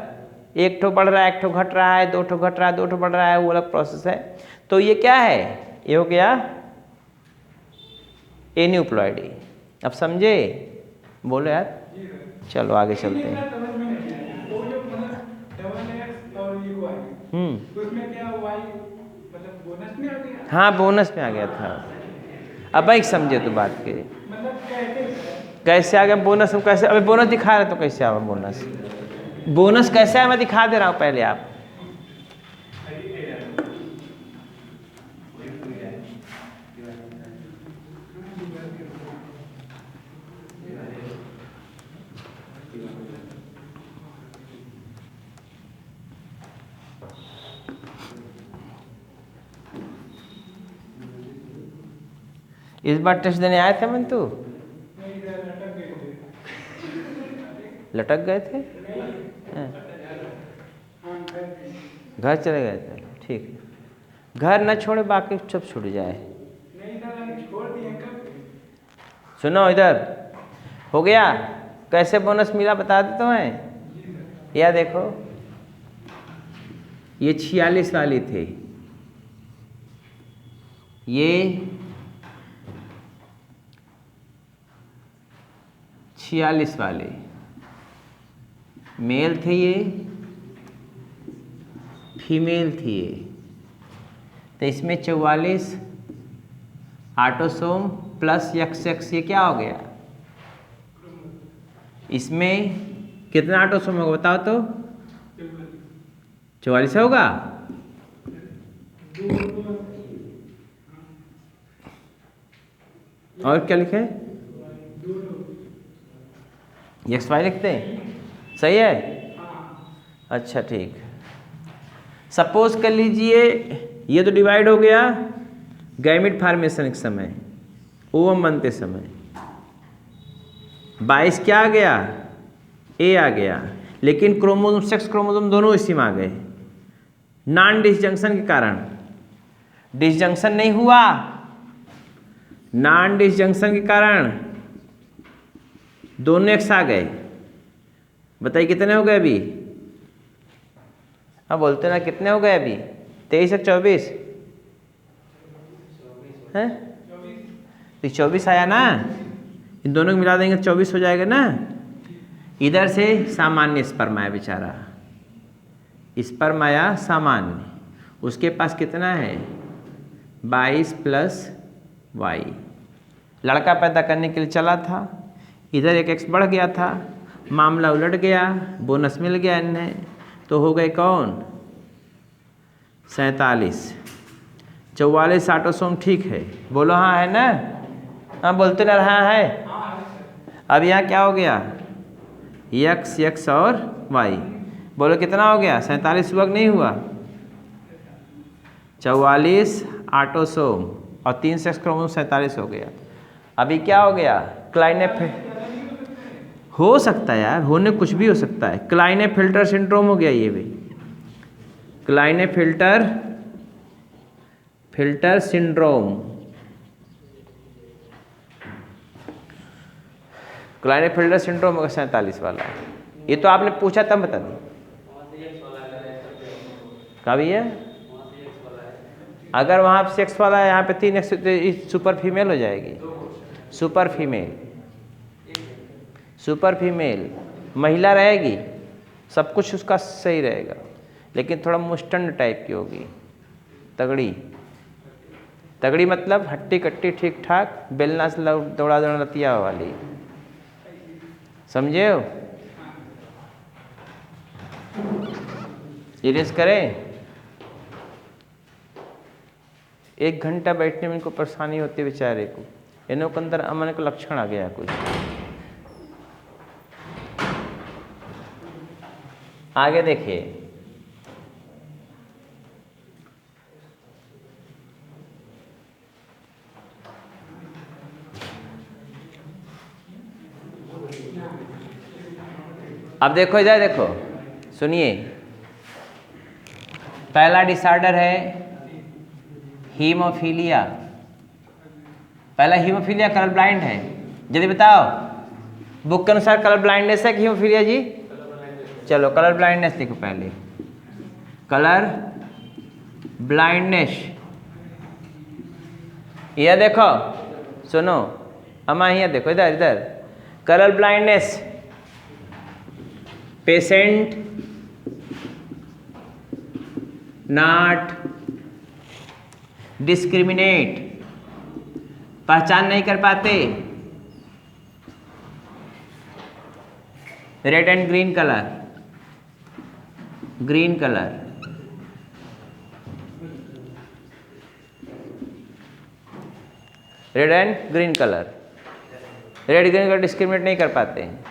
Speaker 1: एक ठो बढ़ रहा है, एक ठो घट रहा है, 2 ठो घट रहा है, 2 ठो बढ़ रहा है, वो अलग प्रोसेस है। तो ये क्या है? ये हो गया एन्यूप्लॉइडी। अब समझे? बोलो यार। चलो आगे चलते हैं। हाँ बोनस में आ गया था। अब एक समझे तो बात के, कैसे आ गया बोनस? हम कैसे, अभी बोनस दिखा रहे तो कैसे आवा बोनस? बोनस कैसे है मैं दिखा दे रहा हूँ पहले। आप इस बार टेस्ट देने आए थे मन तू? लटक गए थे? घर चले गए थे? ठीक है, घर न छोड़े बाकी सब छूट जाए। सुनो इधर, हो गया? कैसे बोनस मिला बता देता हूँ मैं। या देखो ये 46 वाली थे, ये 46 वाले मेल थे, ये फीमेल थी ये, तो इसमें 44 ऑटोसोम प्लस XX, ये क्या हो गया? इसमें कितना ऑटोसोम होगा बताओ तो? 44 होगा। और क्या लिखे? XY लिखते हैं, सही है। अच्छा ठीक। सपोज कर लीजिए ये तो डिवाइड हो गया गैमेट फॉर्मेशन के समय, ओवम बनते समय। 22 क्या आ गया? ए आ गया, लेकिन क्रोमोसोम, सेक्स क्रोमोसोम दोनों इसी में आ गए नॉन डिसजंक्शन के कारण। डिसजंक्शन नहीं हुआ, नॉन डिसजंक्शन के कारण दोनों एक्स आ गए। बताइए कितने हो गए अभी? हाँ बोलते ना, कितने हो गए अभी? 23 और 24 है, तो 24 आया ना, इन दोनों को मिला देंगे 24 हो जाएगा ना। इधर से सामान्य स्पर्म आया बेचारा, स्पर्म आया सामान्य, उसके पास कितना है? 22 प्लस वाई। लड़का पैदा करने के लिए चला था, इधर एक एक्स बढ़ गया था, मामला उलट गया, बोनस मिल गया इन्हें, तो हो गए कौन? 47। 44 ऑटोसोम ठीक है, बोलो हाँ है ना? हाँ बोलते ना, रहा है। अब यहाँ क्या हो गया? X और Y, बोलो कितना हो गया? 47 हुआ कि नहीं हुआ? 44 ऑटोसोम और 3 सेक्स क्रोमोसोम, 47 हो गया। अभी क्या हो गया? हो सकता है यार, होने कुछ भी हो सकता है। क्लाइनेफिल्टर सिंड्रोम हो गया ये भी, क्लाइनेफिल्टर सिंड्रोम। क्लाइनेफिल्टर सिंड्रोम होगा 47 वाला। ये तो आपने पूछा तब बता दी। कहाँ भी है? अगर वहाँ पे सेक्स वाला है, यहाँ पे 3 एक्स, तो सुपर फीमेल हो जाएगी। सुपर फीमेल महिला रहेगी, सब कुछ उसका सही रहेगा, लेकिन थोड़ा मुस्टंड टाइप की होगी। तगड़ी मतलब हट्टी कट्टी ठीक ठाक, बेलना से दौड़ा लतिया वाली, समझे हो? इरेज करें? 1 घंटा बैठने में इनको परेशानी होती है बेचारे को, इन्हों के अंदर अमन का लक्षण आ गया कुछ। आगे देखिए, अब देखो इधर देखो, सुनिए। पहला डिसऑर्डर है हीमोफीलिया। पहला हीमोफीलिया कलर ब्लाइंड है। जल्दी बताओ, बुक के अनुसार कलर ब्लाइंडनेस है कि हीमोफीलिया जी? चलो कलर ब्लाइंडनेस देखो पहले। कलर ब्लाइंडनेस, यह देखो, सुनो अम्मा, यहाँ देखो, इधर colour blindness. Patient not discriminate, पहचान नहीं कर पाते। Red and green colour, red and green colour, red green colour discriminate नहीं कर पाते हैं।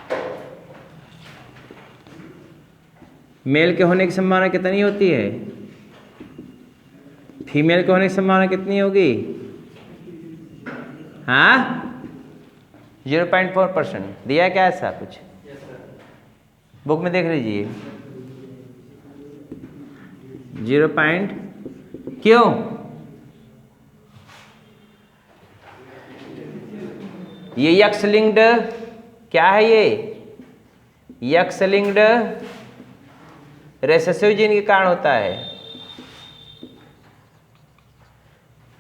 Speaker 1: मेल के होने की संभावना कितनी होती है? फीमेल के होने की संभावना कितनी होगी? हाँ 0.4%। दिया क्या ऐसा कुछ? बुक में देख लीजिए। 0. क्यों? ये एक्स लिंक्ड क्या है? ये एक्स लिंक्ड रेसेसिव जीन के कारण होता है।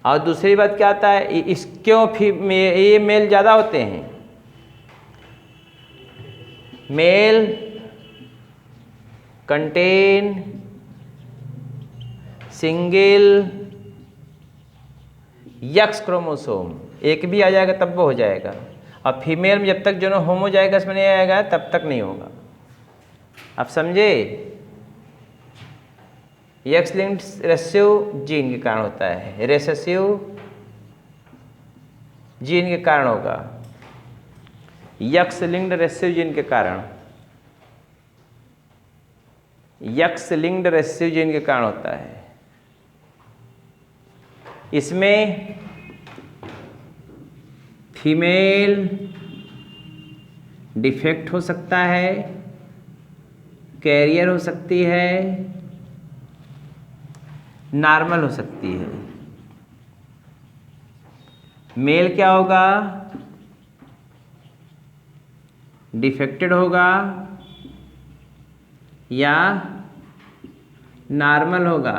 Speaker 1: और दूसरी बात क्या आता है, क्यों ये मेल ज़्यादा होते हैं? Male contain single X chromosome, एक भी आ जाएगा तब वो हो जाएगा, और फीमेल में जब तक जो होमो जाएगा इसमें नहीं आएगा तब तक नहीं होगा। आप समझे? यक्स लिंक्ड रेसेसिव जीन के कारण होता है, रेसेसिव जीन के कारण होगा, यक्स लिंक्ड रेसेसिव जीन के कारण, यक्स लिंक्ड रेसेसिव जीन के कारण होता है। इसमें फीमेल डिफेक्ट हो सकता है, कैरियर हो सकती है, नॉर्मल हो सकती है। मेल क्या होगा? डिफेक्टेड होगा या नॉर्मल होगा,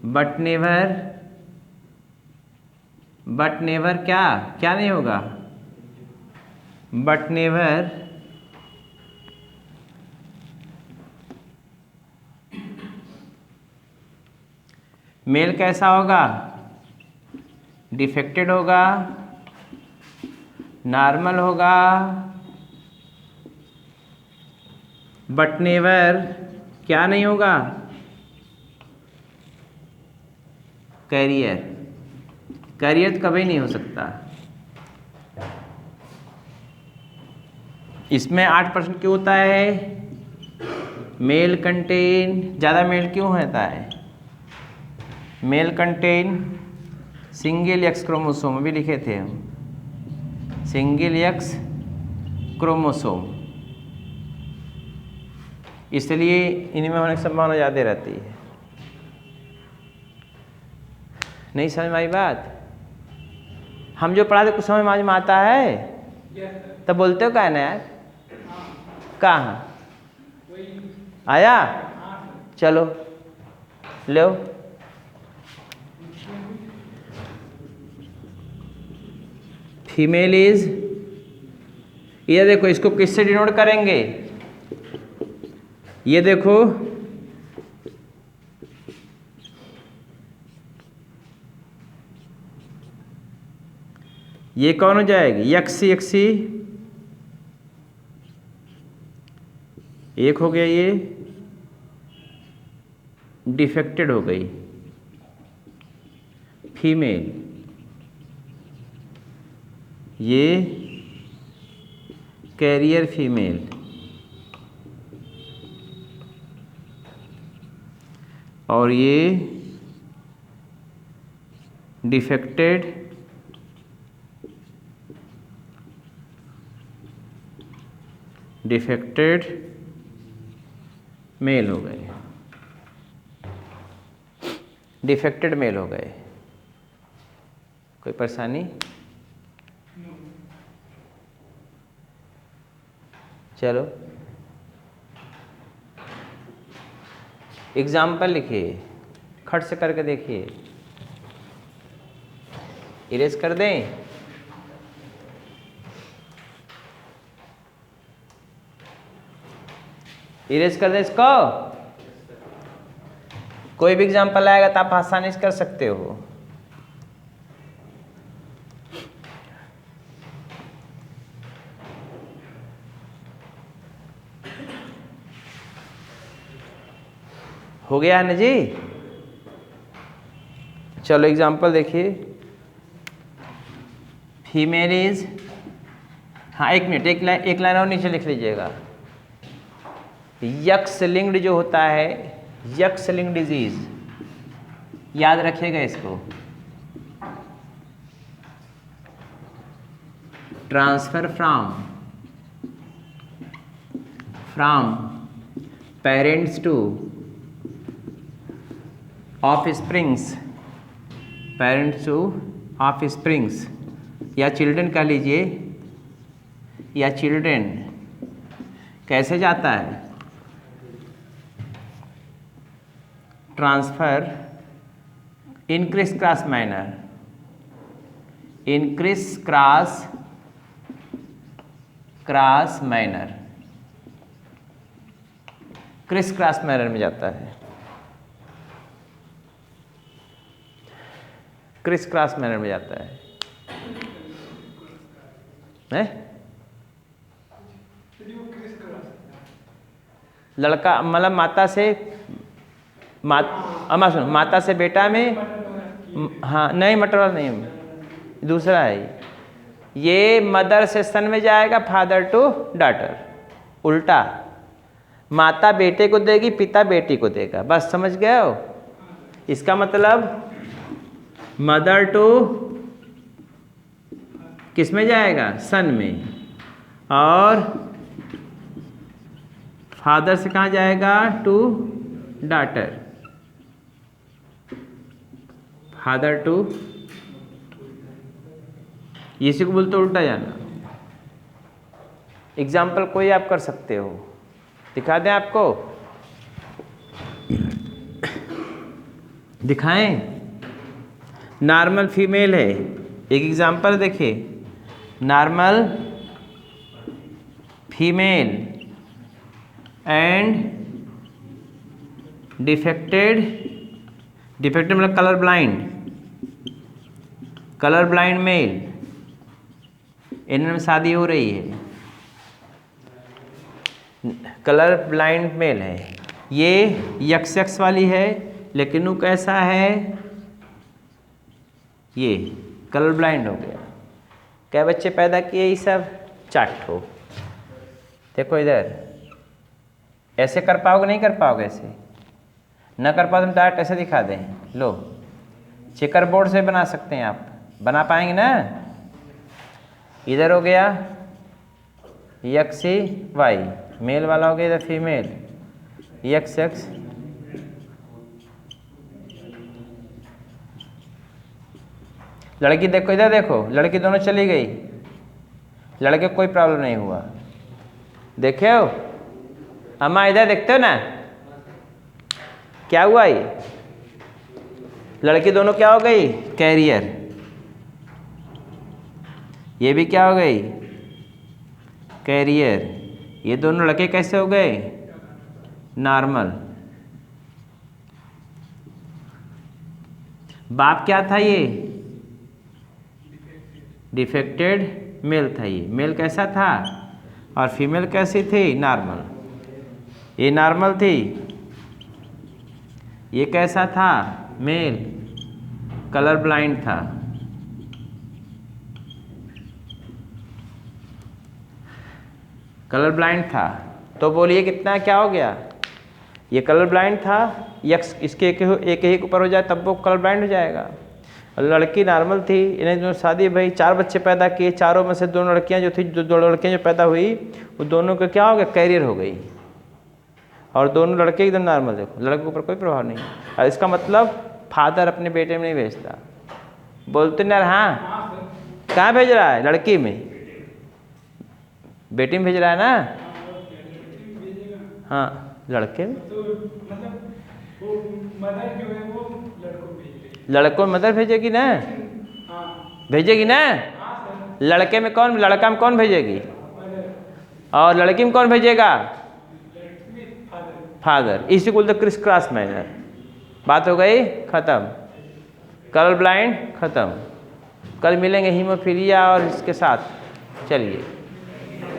Speaker 1: बट नेवर क्या नहीं होगा, बट नेवर मेल कैसा होगा? डिफेक्टेड होगा, नॉर्मल होगा, बट नेवर क्या नहीं होगा, कैरियर तो कभी नहीं हो सकता। इसमें 8% क्यों होता है? मेल कंटेन, ज़्यादा मेल क्यों होता है? Male contain single X chromosome, अभी लिखे थे हम, सिंगल एक्स क्रोमोसोम, इसलिए इनमें होने की संभावना ज़्यादा रहती है। नहीं समझ में आई बात? हम जो पढ़ाते कुछ समझ में आता है तब बोलते हो क्या ना यार? कहाँ आया? चलो लो, फीमेल इज, ये देखो इसको किससे डिनोट करेंगे? ये देखो ये कौन हो जाएगी? यक्सी एक हो गया, ये डिफेक्टेड हो गई फीमेल, ये कैरियर फीमेल, और ये डिफेक्टेड मेल हो गए, डिफेक्टेड मेल हो गए। कोई परेशानी? चलो एग्जाम्पल लिखिए, खट से करके देखिए, इरेज कर दें। इरेज कर दें इसको। कोई भी एग्जाम्पल आएगा तो आप आसानी से कर सकते हो। हो गया है ना जी? चलो एग्जाम्पल देखिए। फीमेल इज, हाँ एक मिनट, एक लाइन और नीचे लिख लीजिएगा। यक्स लिंक्ड जो होता है, यक्स लिंक्ड डिजीज, याद रखिएगा इसको। Transfer from parents to offsprings, parents to offsprings, या चिल्ड्रन कह लीजिए, या चिल्ड्रन कैसे जाता है? Transfer in criss cross manner, in criss cross manner, criss cross manner में जाता है, क्रिस क्रॉस मैनर में जाता है, लड़का मतलब माता से अम्मा सुनो, माता से बेटा में, हाँ नहीं मटर वाला नहीं, दूसरा है ये मदर से सन में जाएगा, फादर टू डॉटर, उल्टा माता बेटे को देगी, पिता बेटी को देगा, बस समझ गए हो। इसका मतलब मदर टू किस में जाएगा, सन में, और फादर से कहाँ जाएगा, टू डॉटर, फादर टू, इसी को बोलते उल्टा जाना। एग्जाम्पल कोई आप कर सकते हो, दिखा दें आपको, दिखाएं। नॉर्मल फीमेल है, एक एग्जाम्पल देखिए, normal female and defected, defected मतलब colour blind, colour blind male, इनमें शादी हो रही है, कलर ब्लाइंड मेल है, ये XX वाली है, लेकिन वो कैसा है, ये कलर ब्लाइंड हो गया। क्या बच्चे पैदा किए ये सब, 4 ठो। देखो इधर, ऐसे कर पाओगे नहीं कर पाओगे, ऐसे न कर पाओ, तुम डायरेक्ट ऐसे दिखा दें, लो चेकर बोर्ड से बना सकते हैं आप, बना पाएंगे ना। इधर हो गया XY मेल वाला हो गया, इधर फीमेल XX, लड़की देखो इधर देखो, लड़की दोनों चली गई, लड़के को कोई प्रॉब्लम नहीं हुआ, देखे हो अम्मा, इधर देखते हो ना क्या हुआ, ये लड़की दोनों क्या हो गई, कैरियर, ये भी क्या हो गई, कैरियर, ये दोनों लड़के कैसे हो गए, नॉर्मल। बाप क्या था, ये डिफेक्टेड मेल था, ये मेल कैसा था, और फीमेल कैसी थी, नॉर्मल, ये नॉर्मल थी, ये कैसा था, मेल, कलर ब्लाइंड था। कलर ब्लाइंड था, तो बोलिए कितना क्या हो गया, ये कलर ब्लाइंड था, यक्स इसके एक ही ऊपर हो जाए तब वो कलर ब्लाइंड हो जाएगा। लड़की नॉर्मल थी, इन्हें जो शादी भाई 4 बच्चे पैदा किए, चारों में से 2 लड़कियां जो थी, दो लड़कियां जो पैदा हुई, वो दोनों का क्या हो गया, कैरियर हो गई, और दोनों लड़के एकदम नॉर्मल। देखो लड़के के ऊपर कोई प्रभाव नहीं, और इसका मतलब फादर अपने बेटे में नहीं भेजता, बोलते ना, हाँ कहाँ भेज रहा है, लड़की में, बेटी में भेज रहा है ना, हाँ लड़के में, लड़कों में मदर भेजेगी ना, भेजेगी ना, लड़के में कौन, लड़का में कौन भेजेगी, और लड़की में कौन भेजेगा, फादर। इसी को बोलते क्रिस क्रॉस मैनर। बात हो गई खत्म, कलर ब्लाइंड खत्म। कल मिलेंगे हीमोफीलिया और इसके साथ, चलिए।